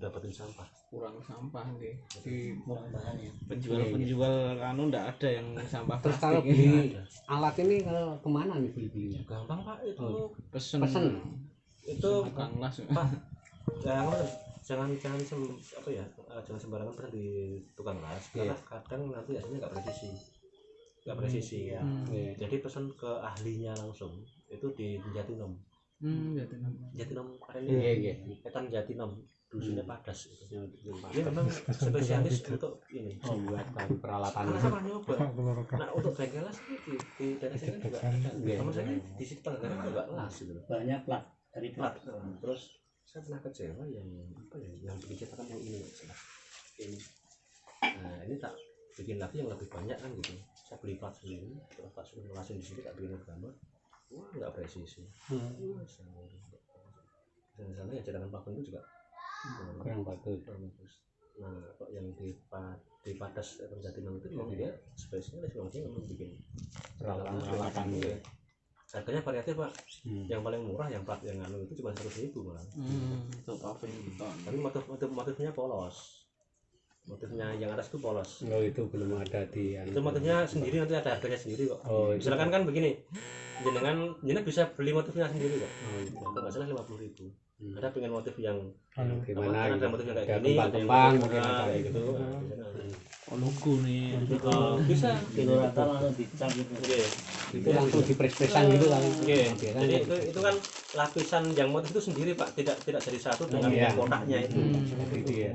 dapetin sampah, Kurang sampah nih di kurang bahannya. penjual anu enggak ada yang sampah Terus plastik. kalau beli alat ini kalau kemana nih belinya? gampang Pak itu. Pesen Itu Kang Las. Pak, jangan sembarangan pesen di tukang las, karena kadang nanti hasilnya nggak presisi. Jadi pesan ke ahlinya langsung itu di Jatinom. Jatinom kemarin ini Etan Jatinom dusunnya Padas itu. Ini memang spesialis untuk ini Buat peralatan. karena sama nyoba. Nah untuk bengkel las di daerah sini kan juga sama saya di situ Tenggara juga las gitu. Banyak plat dari Plat. Terus saya pernah kecewa yang yang bikin cetakan yang ini ini. Nah ini tak bikin lagi yang lebih banyak kan gitu. Saya beli plat sendiri, terus tak suruh ngelasin di sini, tak bikin gambar. Wah nggak presisi. Dan sana ya cetakan plat itu juga Kurang bagus. Nah kok yang di Padas Jatinom itu memang dia spesialis, memang dia memang bikin Peralatan ya. Harganya variatif Pak. Yang paling murah yang plat yang anu itu cuma 100.000 malah. Untuk paving beton. Tapi motifnya polos. Motifnya yang atas itu polos. Oh itu belum ada di Itu motifnya sendiri, nanti ada harganya sendiri kok. Oh, Misalkan kan begini, jenengan bisa beli motifnya sendiri kok. Kalau nggak salah 50.000. Ada pengen motif yang gimana ada gitu. motifnya kayak Ada gini, ada yang kembang-kembang motif mungkin ada kayak gitu. Oh, logo nih. bisa. kilo rata langsung dicap gitu. Oke. Itu langsung dipres-presan gitu kan. Oke. Jadi itu kan lapisan yang motif itu sendiri Pak, tidak jadi satu dengan yang kotaknya itu. Itu ya.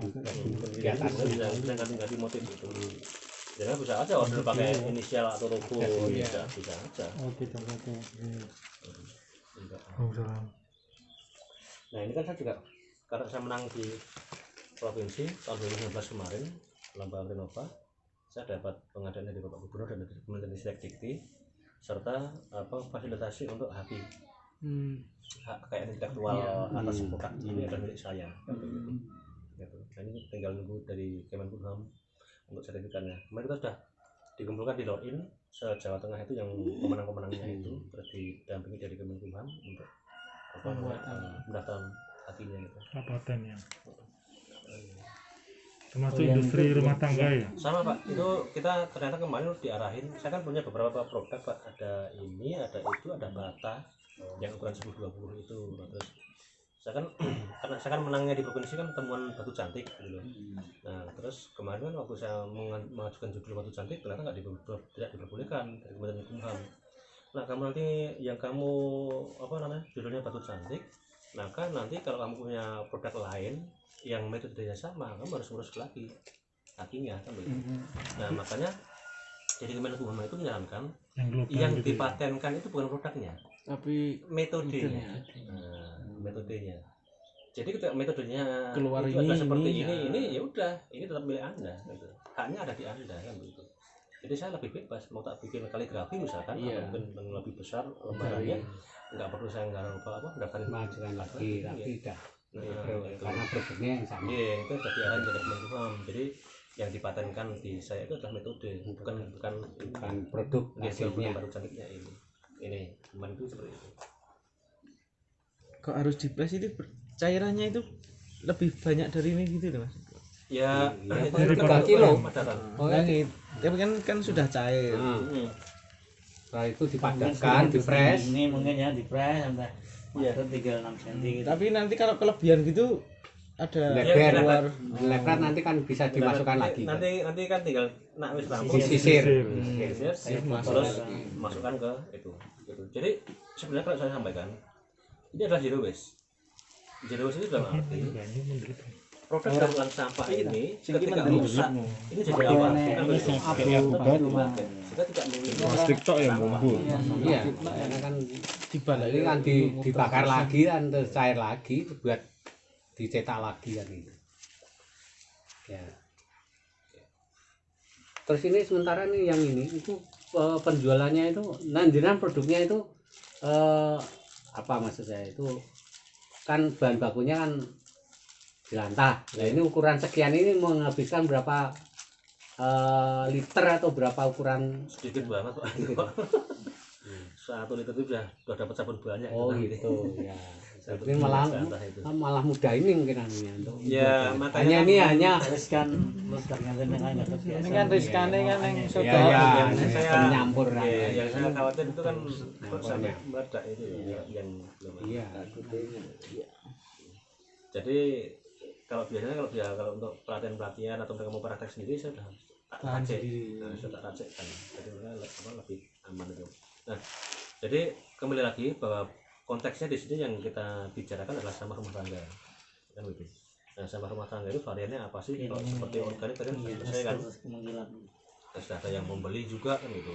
Di atas Bisa ganti motif itu. Jangan bisa aja order pakai inisial atau logo, bisa aja. Nah ini kan saya juga karena saya menang di provinsi tahun 2019 kemarin lomba Renova, saya dapat penghargaan dari Bapak Gubernur dan dari Kementerian Dikti serta fasilitasi untuk hak kekayaan intelektual atas produk ini adalah milik saya. Gitu. Nah, ini tinggal nunggu dari Kemenkumham untuk sertifikatnya. Kemarin kita sudah dikumpulkan di login se Jawa Tengah itu yang pemenang-pemenangnya itu terus didampingi dari Kemenkumham untuk pendaftaran lakinya gitu. Pendapatan ya. Termasuk industri rumah tangga ya. Sama Pak, itu kita ternyata kemarin diarahin, saya kan punya beberapa produk Pak, ada ini, ada itu, ada bata yang ukuran 10-20 itu. Terus saya kan karena saya kan menangnya di provinsi kan temuan batu cantik gitu loh. Nah terus kemarin kan waktu saya mengajukan judul batu cantik ternyata tidak diperbolehkan dari Kementerian Hukum HAM. Nah kamu nanti yang kamu judulnya batu cantik, maka nanti kalau kamu punya produk lain yang metodenya sama, kamu harus ngurus lagi lakinya kan begitu. Nah makanya jadi Kementerian Hukum HAM itu menyarankan yang dipatenkan itu bukan produknya, tapi metodenya. Metodenya. Jadi ketika metodenya keluar itu adalah seperti ini, ini ya udah, ini tetap milik Anda gitu. Haknya ada di Anda kan begitu. Jadi saya lebih bebas mau tak bikin kaligrafi misalkan atau mungkin lebih besar lembaganya, nggak perlu saya nggak lupa daftarin majukan lagi tapi tidak karena produknya yang sama. Iya, itu jadi arahan dari Kementerian HAM. Jadi yang dipatenkan di saya itu adalah metode, bukan produk hasilnya. Baru cantiknya ini cuman itu seperti itu. Kok harus dipres itu cairannya itu lebih banyak dari ini gitu loh Mas? Ya, dari berapa kilo? Tapi kan sudah cair. Setelah itu dipadatkan, dipres. Ini mungkin ya dipres sampai tinggal 6 cm. Tapi nanti kalau kelebihan gitu ada lebar nanti kan bisa dimasukkan lagi. Nanti kan tinggal wis rampung disisir. Terus masukkan ke itu. Jadi sebenarnya kalau saya sampaikan ini adalah zero waste. Zero waste itu dalam arti produk dalam sampah ini ketika rusak ini jadi apa? Kita tidak memiliki plastik tok yang ngumpul. Iya, karena kan dibalik kan dibakar lagi kan terus cair lagi buat dicetak lagi kan itu. Ya. Terus ini sementara nih yang ini itu penjualannya itu nandiran produknya itu apa maksud saya itu kan bahan bakunya kan jelantah. Nah ini ukuran sekian ini menghabiskan berapa liter atau berapa ukuran? Sedikit banget Pak. 1 liter itu sudah dapat sabun banyak. Oh gitu ya. Jadi malah mudah ini mungkin anunya untuk ya makanya ini hanya riskan ini kan riskannya kan yang sudah menyampur yang saya khawatir itu kan sampai meledak itu yang iya. Jadi kalau biasanya kalau untuk pelatihan atau mereka mau praktek sendiri saya sudah tak racik kan, jadi mereka lebih aman itu. Nah jadi kembali lagi bahwa konteksnya di sini yang kita bicarakan adalah sampah rumah tangga kan gitu. Nah sampah rumah tangga itu variannya apa sih? Kalau seperti organik tadi saya kan sudah ada yang membeli juga kan gitu.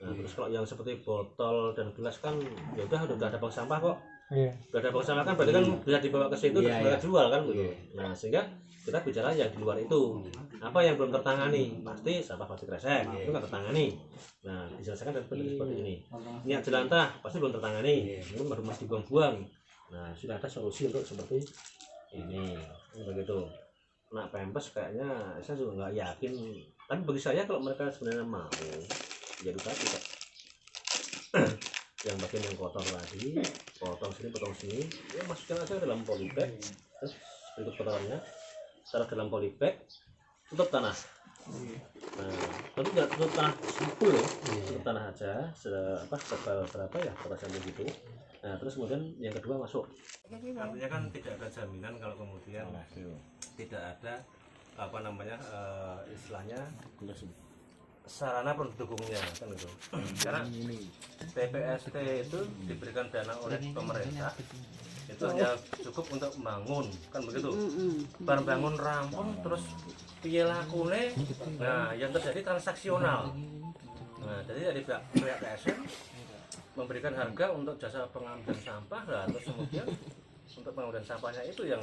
Nah terus kalau yang seperti botol dan gelas kan ya udah ada bank sampah kok. Udah ada bank sampah kan berarti kan bisa dibawa ke situ terus mereka jual kan gitu. Nah sehingga kita bicara yang di luar itu apa yang belum tertangani, pasti sampah plastik kresek itu nggak tertangani. Nah diselesaikan seperti ini. Ini jelantah pasti belum tertangani, mungkin baru masih dibuang-buang. Nah sudah ada solusi untuk seperti ini begitu. Nah pempes kayaknya saya juga nggak yakin, tapi bagi saya kalau mereka sebenarnya mau ya itu tadi Pak. Yang bagian yang kotor tadi potong sini ya masukkan aja dalam polybag, terus berikut kotorannya taruh dalam polybag, tutup tanah. Nah tapi jangan tutup tanah full ya, tutup tanah aja berapa ya gitu. Nah terus kemudian yang kedua masuk, artinya kan tidak ada jaminan kalau kemudian tidak ada istilahnya sarana pendukungnya kan gitu. Karena TPST itu diberikan dana oleh pemerintah itu hanya cukup untuk membangun kan begitu. Baru bangun rampung terus piye lakune, nah yang terjadi transaksional. Nah jadi dari pihak TSM memberikan harga untuk jasa pengambilan sampah lah, terus kemudian untuk pengambilan sampahnya itu yang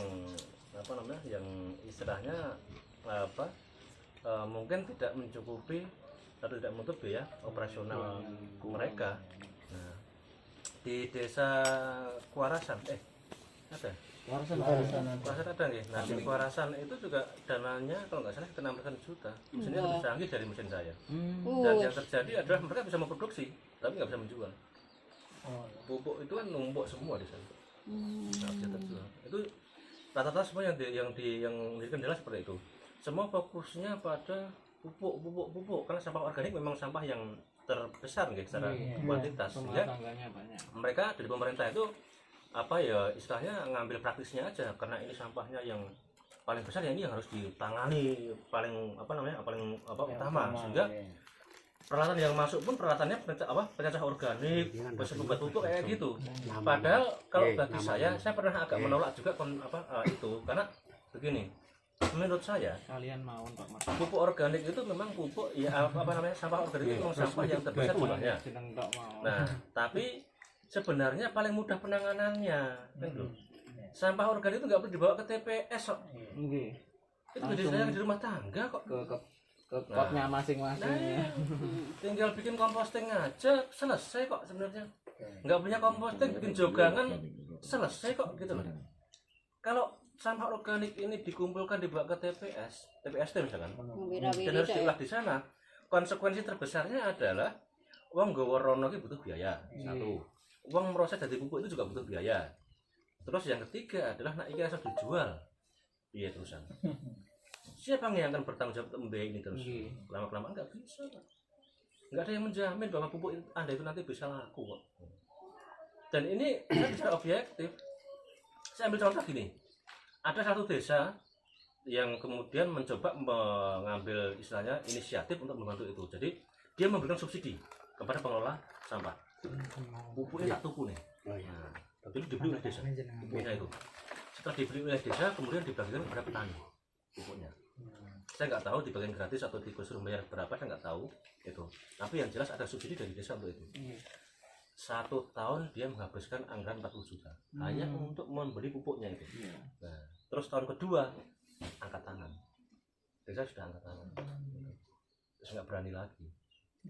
yang istilahnya mungkin tidak mencukupi atau tidak menutup biaya operasional mereka. Nah, di desa Kuarasan ada Kuarasan ada nggih. Nah di Kuarasan itu juga dananya kalau nggak salah 600 juta, mesinnya lebih canggih dari mesin saya. Dan yang terjadi adalah mereka bisa memproduksi tapi nggak bisa menjual. Pupuk itu kan numpuk semua di sana. Nggak bisa terjual. Itu rata-rata semua yang di kendala seperti itu. Semua fokusnya pada pupuk karena sampah organik memang sampah yang terbesar gitu secara kuantitas. Rumah Ya, tangganya banyak. mereka dari pemerintah itu apa ya istilahnya ngambil praktisnya aja karena ini sampahnya yang paling besar ya ini yang harus ditangani paling utama sehingga peralatan yang masuk pun peralatannya penyacah organik, obat pupuk kayak gitu. Padahal kalau bagi saya pernah agak menolak juga itu karena begini. Menurut saya, Kalian mau Pak Mas? pupuk organik itu memang pupuk ya sampah organik itu memang sampah yang terbesar jumlahnya. Sedang tak mau. Nah, tapi sebenarnya paling mudah penanganannya, kan gitu. Sampah organik itu nggak perlu dibawa ke TPS kok. Nggih. Itu bisa di rumah tangga kok. Ke potnya masing-masing ya. Tinggal bikin komposting aja selesai kok sebenarnya. Nggak punya komposting bikin jogangan selesai kok gitu loh. Kalau sampah organik ini dikumpulkan dibawa ke TPST misalkan, dan harus diolah di sana. Konsekuensi terbesarnya adalah uang nggawa rono iki butuh biaya. Satu. Uang merosot dari pupuk itu juga butuh biaya. Terus yang ketiga adalah nak iki harus dijual. Iya terusan. Siapa yang akan bertanggung jawab untuk membiayai ini terus? Lama-kelamaan nggak bisa. Nggak ada yang menjamin bahwa pupuk Anda itu nanti bisa laku kok. Dan ini saya bicara objektif. Saya ambil contoh gini. Ada satu desa yang kemudian mencoba mengambil istilahnya inisiatif untuk membantu itu. Jadi dia memberikan subsidi kepada pengelola sampah. Pupuknya tak tuku nih. Nah, jadi dibeli oleh desa pupuknya itu. Setelah dibeli oleh desa, kemudian dibagikan kepada petani pupuknya. Saya nggak tahu dibagikan gratis atau disuruh bayar berapa, saya nggak tahu itu. Tapi yang jelas ada subsidi dari desa untuk itu. 1 tahun dia menghabiskan anggaran 40 juta hanya untuk membeli pupuknya itu. Nah, terus tahun kedua angkat tangan. Desa sudah angkat tangan. Terus nggak berani lagi.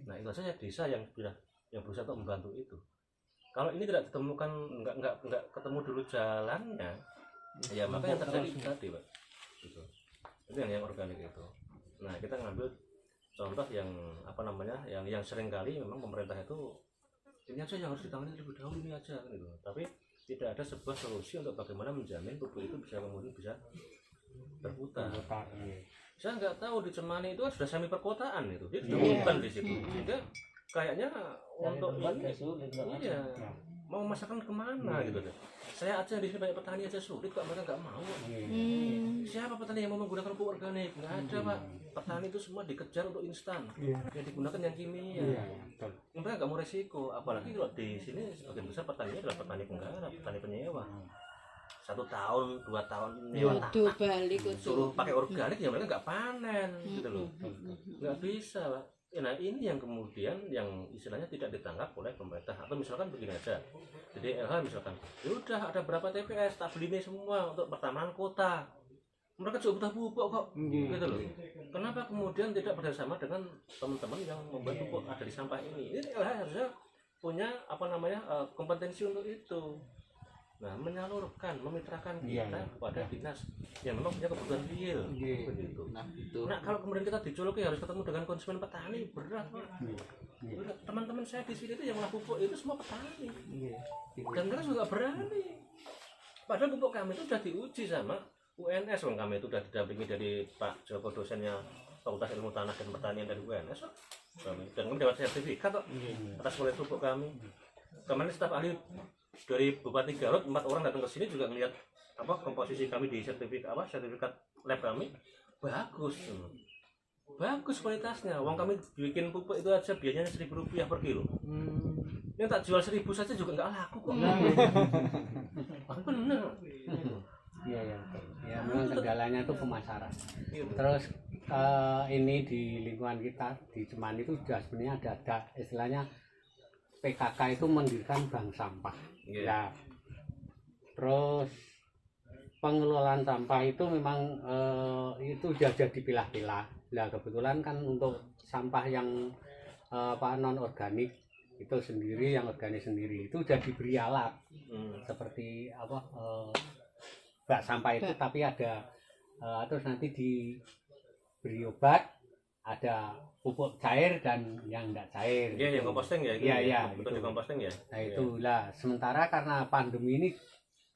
Nah, itu saja desa yang berusaha untuk membantu itu. Kalau ini tidak ditemukan, nggak ketemu dulu jalannya, ya maka yang terjadi tadi, Pak. Gitu. Itu yang organik itu. Nah, kita ngambil contoh yang yang sering kali memang pemerintah itu ini aja yang harus ditangani lebih dahulu ini aja kan gitu. Tapi tidak ada sebuah solusi untuk bagaimana menjamin pupuk itu kemudian bisa berputar. Saya nggak tahu di Cemani itu sudah semi perkotaan itu, dia sudah bukan di situ, sehingga kayaknya untuk ini iya mau masakan kemana gitu deh. Saya aja di sini banyak petani aja sulit kok mereka nggak mau. Siapa petani yang mau menggunakan pupuk organik? Nggak ada Pak. Petani itu semua dikejar untuk instan, yang digunakan yang kimia. Mereka nggak mau resiko, apalagi kalau di sini sebagian besar petaninya adalah petani penggarap, petani penyewa. 1 tahun, 2 tahun nyewa tanah, suruh pakai organik ya mereka nggak panen gitu loh, nggak bisa Pak. Nah ini yang kemudian yang istilahnya tidak ditangkap oleh pemerintah. Atau misalkan begini aja, jadi LH misalkan, ya udah ada berapa TPS tak beli ini semua untuk pertamanan kota, mereka juga butuh pupuk kok, gitu loh. Kenapa kemudian tidak bersama dengan teman-teman yang membuat pupuk ada di sampah ini? Ini LH harusnya punya kompetensi untuk itu. Nah, menyalurkan, memitrakan kita kepada dinas yang memang punya kebutuhan real, begitu. Nah, kalau kemudian kita dijuluki harus ketemu dengan konsumen petani, berat Pak. Teman-teman saya di sini itu yang olah pupuk itu semua petani, dan mereka juga berani. Padahal pupuk kami itu sudah diuji sama UNS, kami itu sudah didampingi dari Pak Joko dosennya Fakultas Ilmu Tanah dan Pertanian dari UNS, dan kami dapat sertifikat atas kualitas pupuk kami. Kemarin staf ahli dari Bupati Garut 4 orang datang ke sini juga melihat komposisi kami di sertifikat lab kami bagus kualitasnya. Uang kami bikin pupuk itu aja biayanya Rp1.000 per kilo. Yang tak jual 1.000 saja juga nggak laku kok. Bener. Ya memang kendalanya itu pemasaran. Terus ini di lingkungan kita di Cemani itu juga sebenarnya ada istilahnya PKK itu mendirikan bank sampah. Ya. Terus pengelolaan sampah itu memang itu sudah dipilah-pilah. Nah kebetulan kan untuk sampah yang non organik itu sendiri, yang organik sendiri itu sudah diberi alat seperti bak sampah itu, tapi ada terus nanti diberi obat, ada pupuk cair dan yang enggak cair. Iya, yang komposting ya. Iya, betul, di komposting ya. Nah itulah. Sementara karena pandemi ini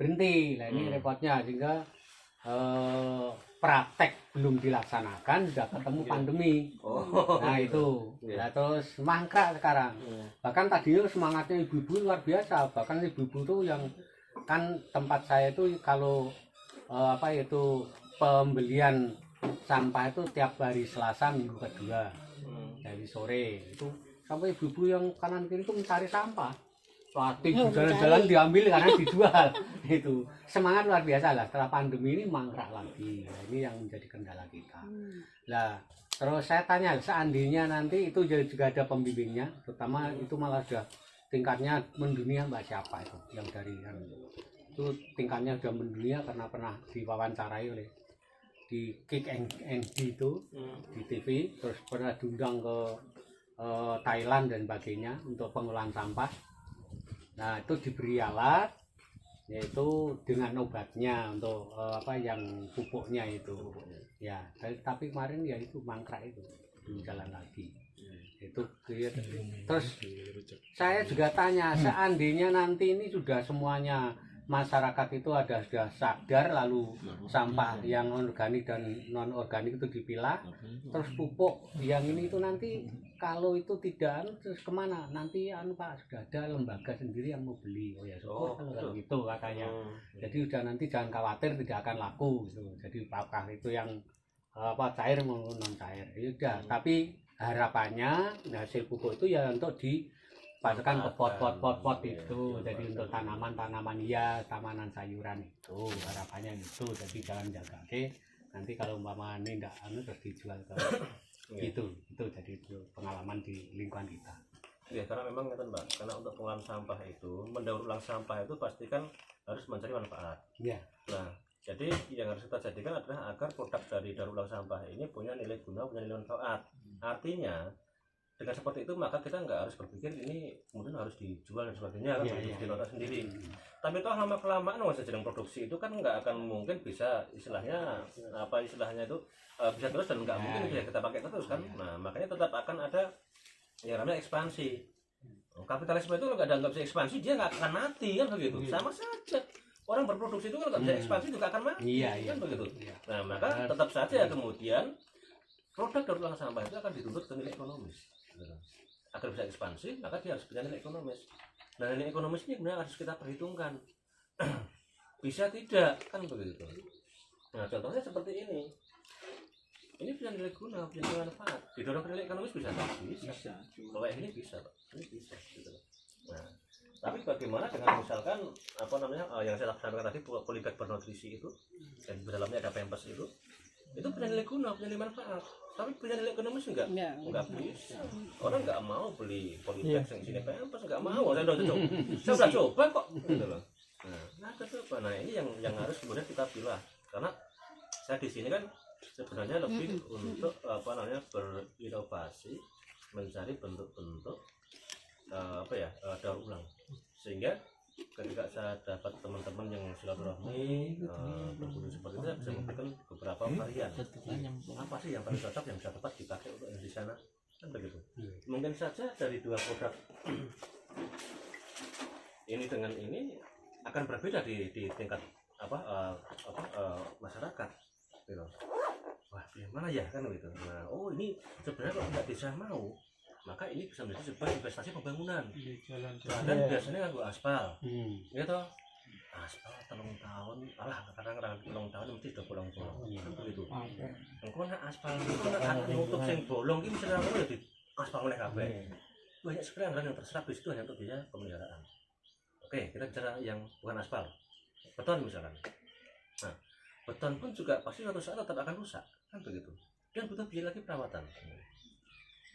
berhenti. Nah ini repotnya, sehingga praktek belum dilaksanakan sudah ketemu pandemi. Nah itu, nah, terus mangkrak sekarang. Bahkan tadinya semangatnya ibu-ibu luar biasa. Bahkan ibu-ibu tuh yang kan tempat saya itu kalau pembelian sampah itu tiap hari Selasa minggu kedua dari sore itu sampai ibu-ibu yang kanan kiri itu mencari sampah. Latih jalan-jalan diambil karena dijual. Itu semangat luar biasa lah. Setelah pandemi ini mangkrak lagi. Nah, ini yang menjadi kendala kita. Nah, terus saya tanya, seandainya nanti itu juga ada pembimbingnya, terutama itu malah sudah tingkatnya mendunia, Mbak, siapa itu yang dari itu tingkatnya sudah mendunia karena pernah diwawancarai oleh di Kick and itu di TV, terus pernah diundang ke Thailand dan sebagainya untuk pengolahan sampah. Nah itu diberi alat, yaitu dengan obatnya untuk yang pupuknya itu. Ya, tapi kemarin ya itu mangkrak itu jalan lagi. Itu terus saya juga tanya, seandainya nanti ini sudah semuanya masyarakat itu sudah sadar, lalu sampah yang organik dan non organik itu dipilah, terus pupuk yang ini itu nanti kalau itu tidak terus kemana nanti Pak, sudah ada lembaga sendiri yang mau beli. Oh ya syukur kalau gitu katanya. Jadi udah nanti jangan khawatir, tidak akan laku gitu. Jadi apakah itu yang cair maupun non cair ya udah, tapi harapannya hasil pupuk itu ya untuk dipasukkan ke pot itu, jadi untuk tanaman-tanaman hias, tanaman sayuran itu harapannya itu. Jadi jangan jaga nanti kalau umpama ini enggak terus dijual ke itu jadi itu pengalaman di lingkungan kita. Ya karena memang kan Mbak, karena untuk pengolahan sampah itu mendaur ulang sampah itu pasti kan harus mencari manfaat. Iya. Nah jadi yang harus kita jadikan adalah agar produk dari daur ulang sampah ini punya nilai guna, punya nilai manfaat. Artinya dengan seperti itu maka kita nggak harus berpikir ini kemudian harus dijual dan sebagainya, kan dikelola sendiri. Tapi toh lama kelamaan masa jalan produksi itu kan nggak akan mungkin bisa istilahnya itu bisa terus dan nggak mungkin bisa kita pakai terus kan. Nah makanya tetap akan ada yang namanya ekspansi. Kapitalisme itu kalau nggak bisa ekspansi dia nggak akan mati kan begitu. Sama saja orang berproduksi itu kalau nggak bisa ekspansi juga akan mati kan begitu. Nah maka tetap saja kemudian produk daur ulang sampah itu akan dituntut ke nilai ekonomis. Agar bisa ekspansi maka dia harus punya nilai ekonomis. Nah nilai ekonomis ini benar harus kita perhitungkan. Bisa tidak kan begitu. Nah contohnya seperti ini punya nilai guna, punya nilai manfaat, didorong ke nilai ekonomis bisa. Kalau ini bisa Pak, ini bisa gitu. Nah tapi bagaimana dengan misalkan yang saya sampaikan tadi polybag bernutrisi itu dan di dalamnya ada pampers itu punya nilai guna, punya nilai manfaat, tapi punya nilai ekonomis enggak bisa. Orang nggak mau beli polybag yang sini pampers, nggak mau. Saya udah coba kok gitu loh. Nah ini yang harus kemudian kita pilah, karena saya di sini kan sebenarnya lebih untuk berinovasi, mencari bentuk-bentuk daur ulang, sehingga ketika saya dapat teman-teman yang silaturahmi berkunjung seperti itu, saya bisa memberikan beberapa varian apa sih yang paling cocok yang bisa tepat dipakai untuk yang di sana kan begitu. Mungkin saja dari dua produk ini dengan ini akan berbeda di tingkat masyarakat gitu. Wah bagaimana ya kan gitu. Nah ini sebenarnya kalau tidak desa mau maka ini bisa menjadi sebuah investasi pembangunan. Dan biasanya kan aspal, gitu. Aspal 3 tahun, kadang-kadang 3 tahun mesti sudah bolong-bolong, kan begitu. Engkau nak aspal itu nak nutup sing bolong ini misalnya aku jadi aspal oleh kabeh. Banyak sekali anggaran yang terserap di situ hanya untuk biaya pemeliharaan. Oke, kita bicara yang bukan aspal, beton misalkan. Nah, beton pun juga pasti suatu saat tetap akan rusak, kan begitu. Dan butuh biaya lagi perawatan.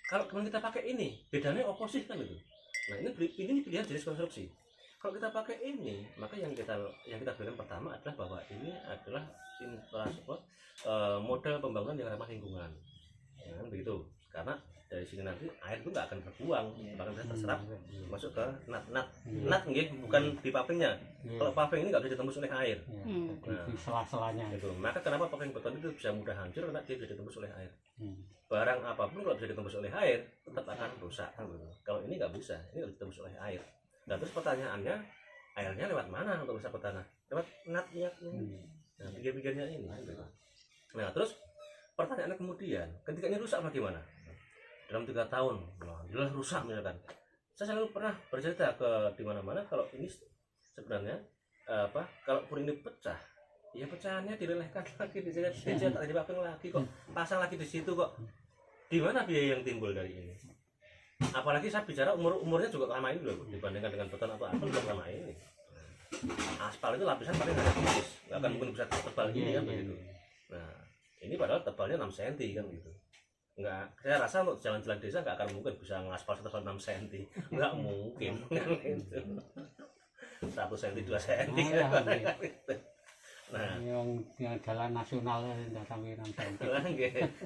Kalau kemudian kita pakai ini, bedanya oposisi kan itu. Nah ini pilihan jenis konstruksi. Kalau kita pakai ini, maka yang kita berikan pertama adalah bahwa ini adalah model pembangunan yang ramah lingkungan, ya, kan begitu. Karena dari sini nanti air itu nggak akan terbuang, bahkan bisa terserap masuk ke nat bukan di pavingnya. Kalau paving ini nggak bisa ditembus oleh air. Di sela-selanya itu. Maka kenapa paving beton itu bisa mudah hancur, karena dia bisa ditembus oleh air. Barang apapun kalau bisa ditembus oleh air tetap akan rusak. Kalau ini nggak bisa, ini harus ditembus oleh air. Nah terus pertanyaannya, airnya lewat mana untuk bisa ke tanah? Lewat niatnya. Nah, pikir-pikirnya ini. Nah, terus pertanyaannya kemudian, ketika ini rusak bagaimana? Dalam 3 tahun, nah, jelas rusak misalkan. Saya selalu pernah bercerita ke di mana-mana kalau ini sebenarnya kalau pun ini pecah, ya pecahannya dilelehkan lagi, dicetak dipaping lagi kok, pasang lagi di situ kok. Di mana biaya yang timbul dari ini? Apalagi saya bicara umurnya juga lama ini loh, dibandingkan dengan beton atau apa juga lama ini. Aspal itu lapisan paling ada tipis, nggak akan mungkin bisa tebal ini kan begitu. Nah, ini padahal tebalnya 6 cm kan gitu. Enggak, saya rasa untuk jalan-jalan desa nggak akan mungkin bisa ngaspal setebal 6 cm, nggak mungkin. 1 cm 2 cm. Nah, yang jalan nasional tidak sampai 6 cm.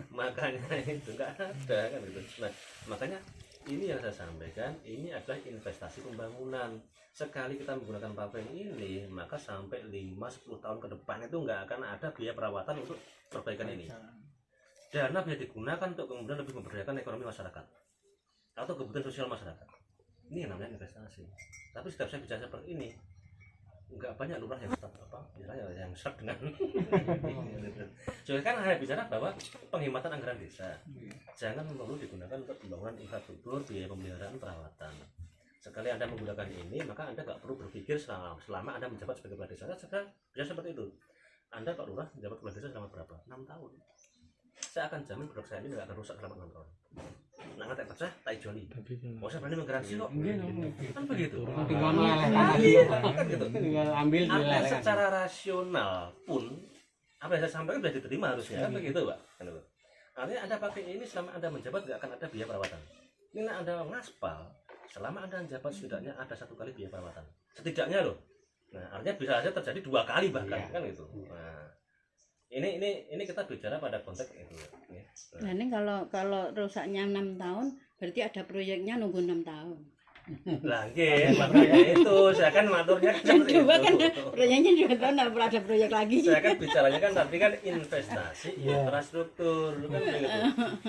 Makanya itu nggak ada kan gitu. Nah, makanya ini yang saya sampaikan, ini adalah investasi pembangunan. Sekali kita menggunakan paving ini, maka sampai 5-10 tahun ke depan itu nggak akan ada biaya perawatan untuk perbaikan ini. Dana bisa digunakan untuk kemudian lebih memberdayakan ekonomi masyarakat atau kebutuhan sosial masyarakat. Ini yang namanya investasi. Tapi setiap saya bicara seperti ini, nggak banyak lurah yang start yang start dengan soalnya kan hanya bicara bahwa penghematan anggaran desa jangan melulu digunakan untuk pembangunan infrastruktur, biaya pemeliharaan, perawatan. Sekali Anda menggunakan ini, maka Anda nggak perlu berpikir selama Anda menjabat sebagai kepala desa. Bisa seperti itu. Anda Pak Lurah menjabat kepala desa selama berapa? 6 tahun. Saya akan jamin produk saya ini nggak akan rusak selama 6 tahun. Nah, nggak pecah, tak ijoli. Oh, saya berani menggaransi kok. Kan begitu. Tinggal melelehkan lagi. Kan gitu. Tinggal ambil Artinya secara rasional pun apa yang saya sampaikan sudah diterima harusnya kan begitu, Pak. Kan itu. Artinya Anda pakai ini selama Anda menjabat nggak akan ada biaya perawatan. Ini Anda ngaspal, selama Anda menjabat setidaknya ada 1 kali biaya perawatan. Setidaknya loh. Nah, artinya bisa saja terjadi 2 kali bahkan kan gitu. Nah, ini kita bicara pada konteks itu ya. Nah, ini kalau rusaknya 6 tahun, berarti ada proyeknya nunggu 6 tahun. Lah nggih, makanya itu saya kan maturnya kan Yang seperti dua kan itu. proyeknya 2 tahun, nggak pernah ada proyek lagi. Saya kan bicaranya kan tapi kan investasi infrastruktur kan begitu.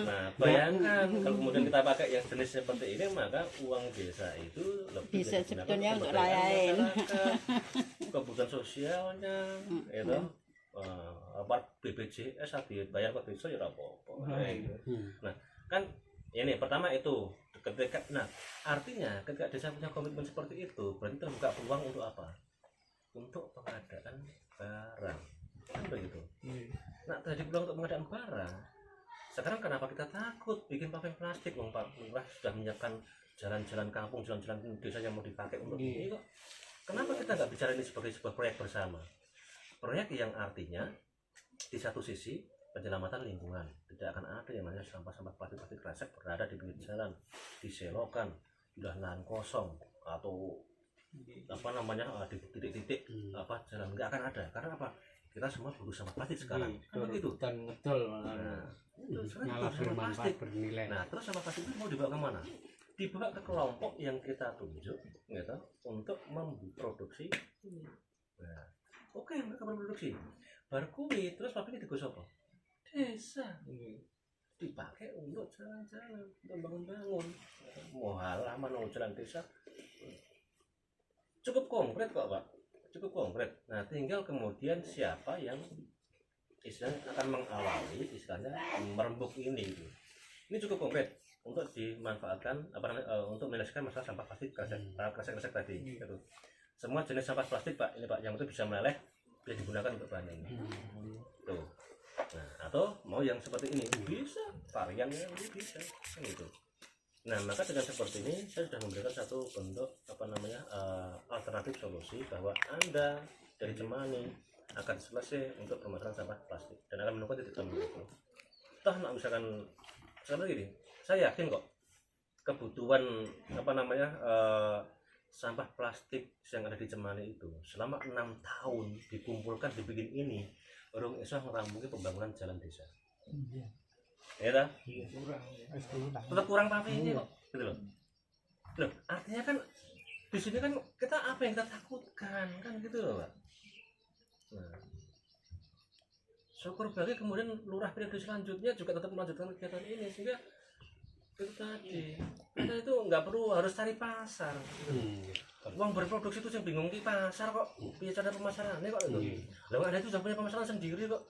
Nah, bayangkan kalau kemudian kita pakai yang jenis seperti ini, maka uang desa itu lebih Bisa digunakan sebetulnya untuk untuk pemberdayaan rayain. masyarakat, kebutuhan sosialnya, itu apa BPJS dibayar ke desa ya ora apa-apa. Nah, kan ini pertama itu ketika artinya ketika desa punya komitmen seperti itu berarti terbuka peluang untuk apa? Untuk pengadaan barang. Kan begitu. Nah, terjadi peluang untuk pengadaan barang. Sekarang kenapa kita takut bikin paving plastik? Wong Pak Lurah sudah menyiapkan jalan-jalan kampung, jalan-jalan desa yang mau dipakai untuk ini kok. Kenapa kita nggak bicara ini sebagai sebuah proyek bersama? Proyek yang artinya di satu sisi penyelamatan lingkungan, tidak akan ada yang namanya sampah-sampah plastik kresek berada di pinggir jalan, diselokan, sudah lahan kosong atau apa namanya di titik-titik apa jalan, nggak akan ada. Karena apa? Kita semua butuh sampah plastik sekarang. Kan begitu. Betul. Nah, itu Nyala sampah bermanfaat plastik. bernilai. Nah, terus sampah plastik itu mau dibawa kemana? Dibawa ke kelompok yang kita tunjuk, gitu, untuk memproduksi ini. Nah, oke, mereka berproduksi. Baru kuwi terus pabriknya digosok apa? Desa. Dipakai untuk jalan-jalan, untuk bangun-bangun. Mau halaman, mau jalan desa. Cukup konkret kok, Pak. Cukup konkret. Nah, tinggal kemudian siapa yang istilahnya akan mengawali, istilahnya merembuk ini. Gitu. Ini cukup konkret untuk dimanfaatkan untuk menyelesaikan masalah sampah plastik kresek tadi. Gitu. Semua jenis sampah plastik, Pak, ini Pak, yang itu bisa meleleh, bisa digunakan untuk bahan ini. Tuh. Nah, atau mau yang seperti ini bisa, variannya ini bisa, kan gitu. Nah, maka dengan seperti ini saya sudah memberikan satu bentuk alternatif solusi bahwa Anda dari Cemani akan selesai untuk permasalahan sampah plastik dan akan menemukan titik temu itu. Toh, misalkan seperti ini, saya yakin kok kebutuhan sampah plastik yang ada di Cemani itu selama 6 tahun dikumpulkan dibikin ini baru bisa merampungi pembangunan jalan desa. Ya dah? Tetap kurang pavingnya kok, gitu loh. Loh, artinya kan di sini kan kita apa yang kita takutkan kan gitu loh, Pak. Nah, syukur bagi kemudian lurah periode selanjutnya juga tetap melanjutkan kegiatan ini sehingga Itu tadi kita itu nggak perlu harus cari pasar uang berproduksi itu yang bingung di pasar kok punya cara pemasarannya kok itu lalu ada itu sudah punya pemasaran sendiri kok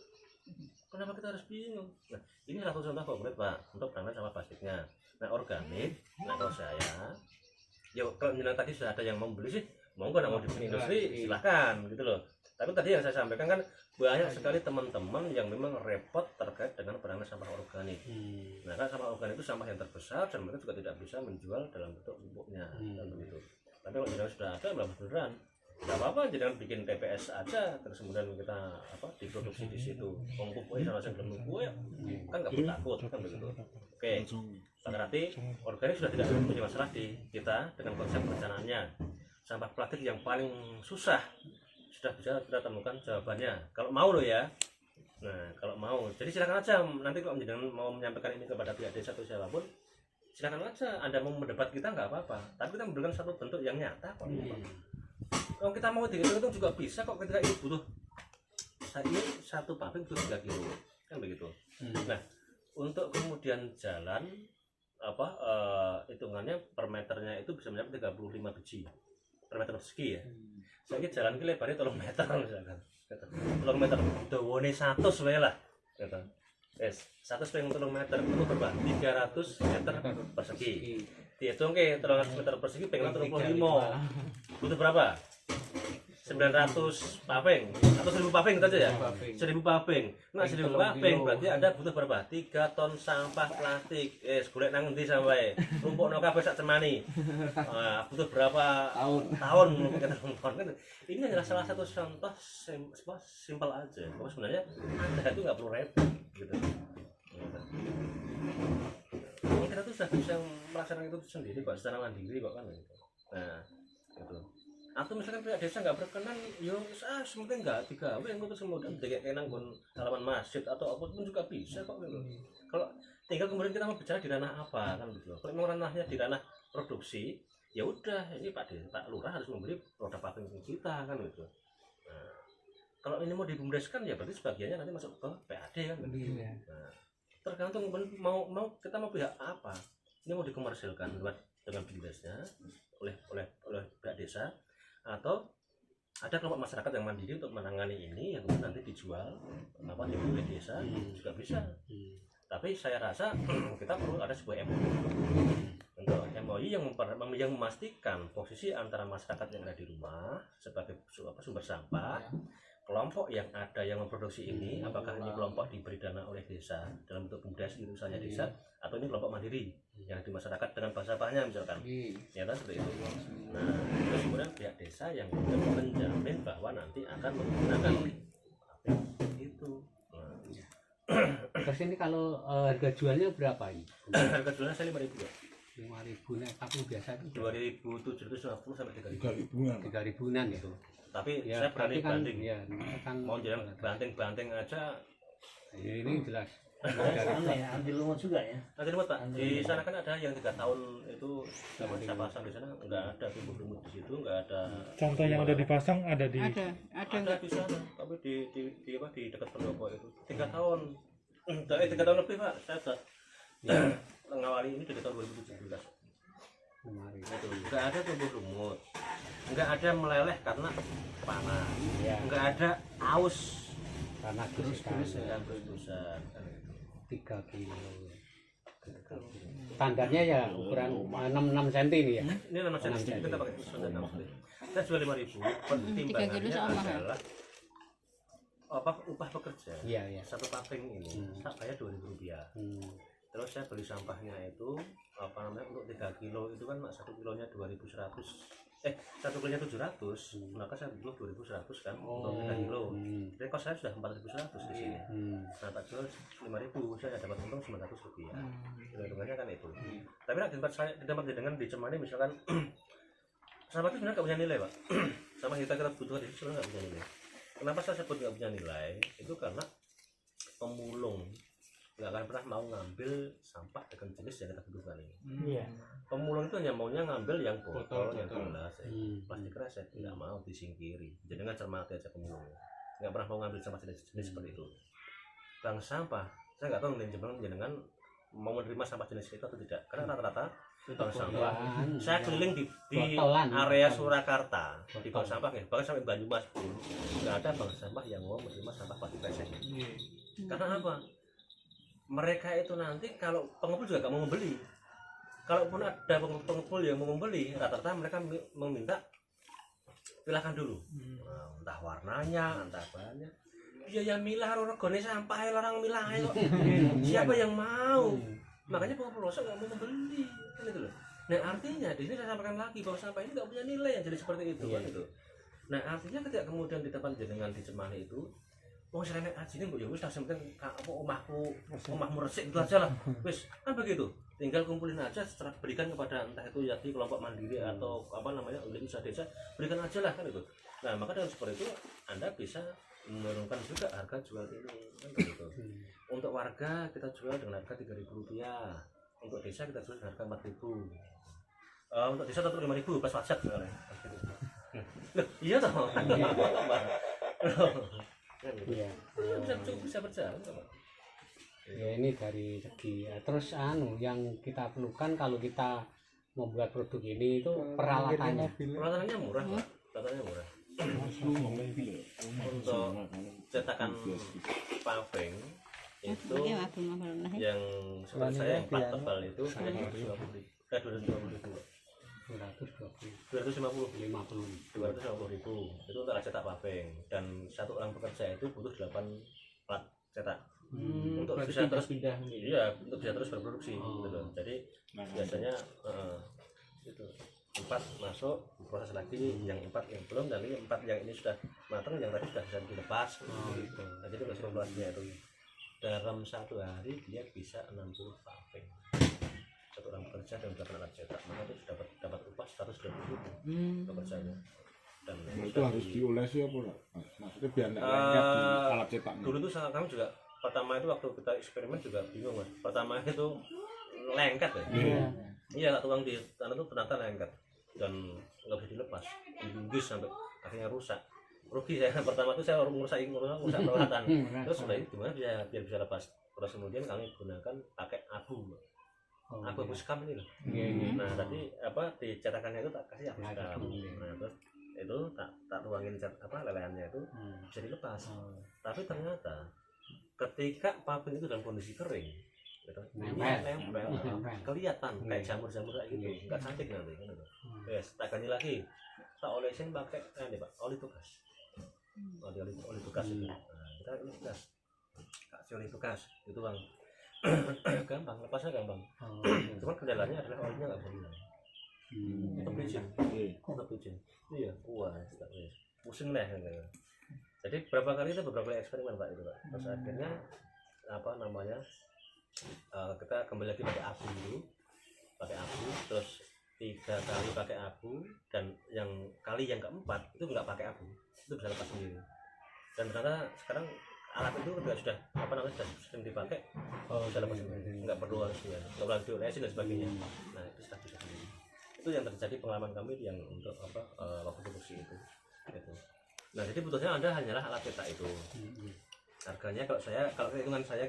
kenapa kita harus bingung. Nah ini satu contoh konkret Pak untuk penanganan sampah plastiknya. Nah organik, nah kalau saya ya kalau bilang tadi sudah ada yang membeli sih monggo mau dibikin industri silahkan gitu loh. Tapi tadi yang saya sampaikan kan banyak sekali teman-teman yang memang repot terkait dengan penanganan sampah organik. Nah kan sampah organik itu sampah yang terbesar dan mereka juga tidak bisa menjual dalam bentuk pupuknya dan begitu. Tapi kalau jenengan sudah ada beneran nggak apa-apa jenengan bikin TPS aja terus kemudian kita diproduksi di situ. Pupuknya sama dengan pupuk ya kan nggak perlu takut kan begitu. Oke, berarti organik sudah tidak punya masalah di kita dengan konsep perencanaannya. Sampah plastik yang paling susah sudah bisa kita temukan jawabannya kalau mau loh ya. Nah kalau mau jadi silakan aja nanti kalau jenengan mau menyampaikan ini kepada pihak desa atau siapapun silakan aja Anda mau mendebat kita nggak apa-apa tapi kita memberikan satu bentuk yang nyata kok. Kalau kita mau dihitung juga bisa kok ketika itu butuh ini satu pabrik butuh 3 kilo kan begitu. Nah untuk kemudian jalan hitungannya per meternya itu bisa mencapai 35 biji per meter persegi ya. Saya jalan ke lebarnya 3 meter misalkan 3 meter dawane 100 wae lah gitu. 100 ping 3 meter itu berapa? 300 meter persegi. Dihitung ke 300 meter persegi ping 35 butuh berapa? 900 paving atau 1000 paving itu aja ya? 1000 paving. Nah 1000 paving berarti Anda butuh berapa? 3 ton sampah plastik. Golek nang endi sampai rumpukno kabeh sak cemani. Butuh berapa tahun kan? Ini adalah salah satu contoh simpel aja. Bahwa sebenarnya Anda itu nggak perlu repot gitu. Kita tuh sudah bisa melaksanakan itu sendiri kok secara mandiri kok kan gitu. Nah, gitu. Atau misalkan pihak desa nggak berkenan, yo sementing nggak digawe terus kemudian kayak kenang pun halaman masjid atau apapun juga bisa kok gitu. Kalau tinggal kemudian kita mau bicara di ranah apa kan gitu. Kalau memang ranahnya di ranah produksi, ya udah ini Pak Lurah harus membeli produk pabrik kita kan gitu. Nah, kalau ini mau dibumdeskan ya berarti sebagiannya nanti masuk ke PAD kan gitu. Nah, tergantung mau kita mau pihak apa. Ini mau dikomersilkan dengan bumdesnya oleh pihak desa atau ada kelompok masyarakat yang mandiri untuk menangani ini yang nanti dijual di desa juga bisa. Tapi saya rasa kita perlu ada sebuah MOU untuk MOU yang memastikan posisi antara masyarakat yang ada di rumah sebagai sumber sampah, kelompok yang ada yang memproduksi ini apakah ini kelompok diberi dana oleh desa dalam bentuk BUMDes misalnya desa atau ini kelompok mandiri yang di masyarakat dengan bank sampahnya misalkan ya kan seperti itu. Nah terus kemudian pihak desa yang menjamin bahwa nanti akan menggunakan itu. Terus ini kalau harga jualnya berapa ini? Harga jualnya saya 5.000 ya. 5.000 nih, tapi biasa itu 2.750 sampai 3.000 an itu. Tapi Ya, saya berani tapi kan, banding. ya, kan Mau jalan banting-banting aja. ya, ini jelas. Anti lumut juga ya. Nanti buat Pak, di sana kan ada yang 3 tahun itu pasang di sana nggak ada tumbuh lumut di situ, nggak ada. Contoh yang udah dipasang ada di Ada di sana, tapi di dekat pendopo itu 3 tahun. 3 tahun lebih Pak, saya sudah mengawali ini dari tahun 2017. Kemarin. Itu nggak ada tumbuh lumut, nggak ada meleleh karena panas, nggak ada aus Karena terus gerusan dan terus-terusan. 3 kilo. Standarnya ya ukuran 6 cm ini ya. Ini 6 cm kita pakai standar 6 cm. Saya jual 5.000. Pertimbangannya adalah upah pekerja. Iya, iya. Satu paving ini tak bayar Rp2.000. Terus saya beli sampahnya itu untuk 3 kilo itu kan 1 kilonya 2.100. 1 kilonya 700, maka saya butuh 2.100 kan untuk 3 kilo. Jadi kos saya sudah 4.100 di sini. Nah, tak jual 5.000, saya dapat untung Rp900. Hitungannya kan itu. Tapi di tempat dengan di Cemani misalkan sampah itu sebenarnya nggak punya nilai Pak. Sama kita butuhkan itu sebenarnya nggak punya nilai. Kenapa saya sebut nggak punya nilai? Itu karena pemulung nggak akan pernah mau ngambil sampah dengan jenis yang kita butuhkan ini. Iya. Pemulung itu hanya maunya ngambil yang botol, yang gelas, plastik kresek, tidak mau disingkiri. Jadi dengan cermati aja pemulung, nggak pernah mau ngambil sampah jenis seperti itu. Bank sampah, saya nggak tahu dengan mau menerima sampah jenis itu atau tidak, karena rata-rata bank sampah saya keliling di Botolan. area Surakarta di bank sampah ya, bahkan sampai Banyumas pun nggak ada bank sampah yang mau menerima sampah plastik kresek. Karena apa? Mereka itu nanti kalau pengumpul juga nggak mau membeli. Kalaupun ada pengumpul yang mau membeli, rata-rata mereka meminta pilahkan dulu, entah warnanya, entah bahannya. Biaya milah regane sampah larang milah kok. Siapa yang mau? Makanya pengumpul rosok nggak mau membeli, kan itu loh. Nah artinya di sini saya sampaikan lagi bahwa sampah ini nggak punya nilai yang jadi seperti itu, kan itu. Nah artinya ketika kemudian di depan jenengan dicemani itu, mau serenet aja nih, ya wis langsung penting apa omahmu resik itu aja lah, wis kan begitu. Tinggal kumpulin aja, setelah berikan kepada entah itu yati kelompok mandiri atau apa namanya unit usaha desa, berikan aja lah kan itu. Nah maka dengan seperti itu Anda bisa menurunkan juga harga jual ini, kan begitu. Untuk warga kita jual dengan harga Rp3.000, untuk desa kita jual dengan harga Rp4.000. Untuk desa tetap Rp5.000 plus pajak soalnya. Loh, iya toh. Iya. Bisa berjalan Pak. Ya ini dari segi terus yang kita perlukan kalau kita membuat produk ini itu peralatannya. Peralatannya murah Pak. Peralatannya murah. Untuk cetakan paving itu yang seperti saya yang plat tebal itu 250.000. 250.000 itu untuk cetak paving, dan satu orang pekerja itu butuh 8 plat cetak untuk bisa terus pindah. Iya, untuk bisa terus berproduksi gitu loh. Jadi biasanya itu 4 masuk proses lagi, yang 4 yang belum, dan ini 4 yang ini sudah matang, yang tadi sudah bisa dilepas gitu. Nah, jadi proses pembuatannya itu dalam 1 hari dia bisa 60 paving. Satu orang bekerja dan 8 alat cetak, maka itu dapat upah 120.000 pekerjanya. Dan itu harus diolesi apa enggak? Maksudnya biar enggak lengket di alat cetaknya. Dulu tuh kami juga pertama itu waktu kita eksperimen juga bingung Mas. Pertama itu lengket ya. Iya, tukang di tanah itu ternyata lengket dan nggak bisa dilepas, dibungkus sampai akhirnya rusak. Rugi saya. Pertama itu saya ngurusak peralatan. Terus sudah itu gimana biar bisa lepas. Terus kemudian kami gunakan pakai abu. Abu skam ini loh. Nah tadi apa di cetakannya itu tak kasih abu skam. Nah terus itu tak tuangin lelehannya itu bisa dilepas. Tapi ternyata ketika paving itu dalam kondisi kering, gitu, nempel, kelihatan kayak jamur-jamur kayak gitu, nggak cantik nanti. Gitu. Yes, tak ganti lagi, tak olesin pakai ini Pak, oli tugas. Oli tugas itu. Nah, kita oli tugas, kasih oli tugas itu Bang. Gampang, lepasnya gampang. Cuman kendalanya adalah olinya nggak bisa hilang. Tetap licin. Iya, puas, pusing lah. Jadi beberapa kali eksperimen Pak itu Pak. Terus akhirnya apa namanya kita kembali lagi pakai abu dulu, terus 3 kali pakai abu, dan yang kali yang keempat itu nggak pakai abu, itu bisa lepas sendiri. Dan ternyata sekarang alat itu sudah sudah sering dipakai, bisa lepas sendiri, nggak perlu harus nggak perlu diolesin dan sebagainya. Nah itu sudah bisa sendiri. Itu yang terjadi pengalaman kami yang untuk waktu produksi itu. Gitu. Nah jadi butuhnya Anda hanyalah alat cetak itu. Harganya kalau hitungan saya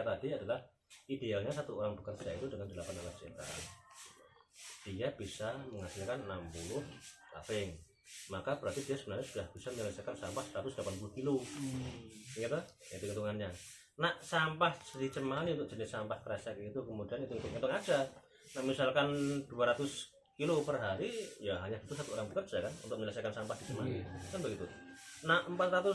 tadi adalah idealnya satu orang bekerja itu dengan 8 alat cetak dia bisa menghasilkan 60 paving, maka berarti dia sebenarnya sudah bisa menyelesaikan sampah 180 kilo. Gitu? Itu hitungannya. Nah sampah dicemani untuk jenis sampah kresek itu kemudian hitung aja. Nah misalkan 200 kilo per hari, ya hanya butuh satu orang bekerja kan untuk menyelesaikan sampah di Semanggi, kan begitu. Nah 400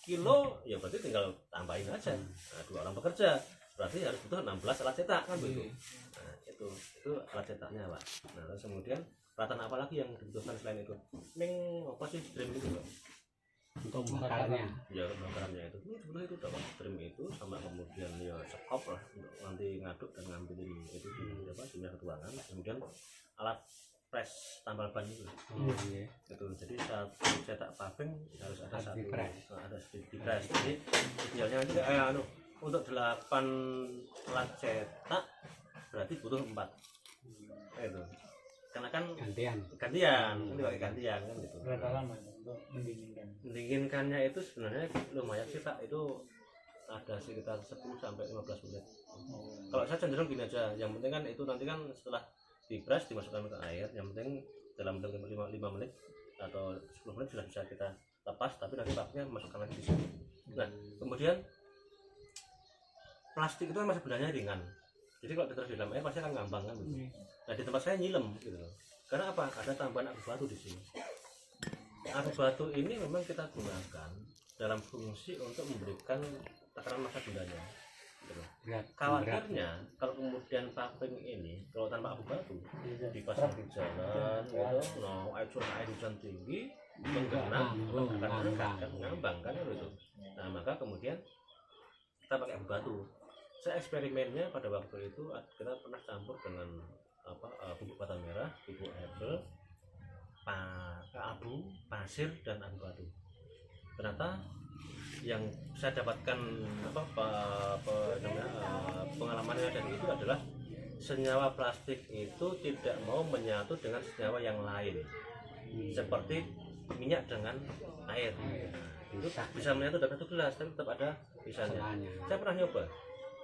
kilo ya berarti tinggal tambahin aja. Nah 2 orang bekerja berarti harus butuh 16 alat cetak kan begitu. Nah itu alat cetaknya Pak. Nah terus kemudian peralatan apa lagi yang dibutuhkan selain itu? Apa sih stream itu Pak? Untuk membakarnya. Ya pembakarannya itu sebetulnya itu dapat stream itu sama kemudian ya sekop lah untuk nanti ngaduk dan ngambilin itu di dunia ketuangan. Kemudian alat press tambal ban itu. Itu jadi saat cetak paving harus ada satu ada sedikit press. Jadi idealnya nanti untuk 8 alat cetak berarti butuh 4. Itu. Karena kan gantian kan pakai gantian kan gitu. Berapa lama untuk mendinginkan? Mendinginkannya itu sebenarnya lumayan sih Pak, itu ada sekitar 10 sampai 15 menit. Kalau saya cenderung gini aja, yang penting kan itu nanti kan setelah dipres dimasukkan ke air, yang penting dalam 5 menit atau 10 menit sudah bisa kita lepas, tapi nanti pakunya masukkan lagi di sini. Nah, kemudian plastik itu kan masih benarnya ringan, jadi kalau ditaruh di dalam air pasti akan ngambang kan gitu. Nah di tempat saya nyilem gitu loh, karena apa, ada tambahan abu batu di sini. Abu batu ini memang kita gunakan dalam fungsi untuk memberikan tekanan massa bendanya gitu. Khawatirnya kalau kemudian paving ini kalau tanpa abu batu dipasang di jalan gitu, air curah air hujan tinggi menggenang, akan ngambang kan gitu. Nah maka kemudian kita pakai abu batu. Saya eksperimennya pada waktu itu kita pernah campur dengan bubuk bata merah, bubuk herbal, abu, pasir dan abu batu. Ternyata yang saya dapatkan pengalaman yang dari itu adalah senyawa plastik itu tidak mau menyatu dengan senyawa yang lain, seperti minyak dengan air. Itu bisa menyatu dalam satu gelas, tapi tetap ada sisanya. Saya pernah nyoba,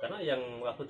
karena yang waktu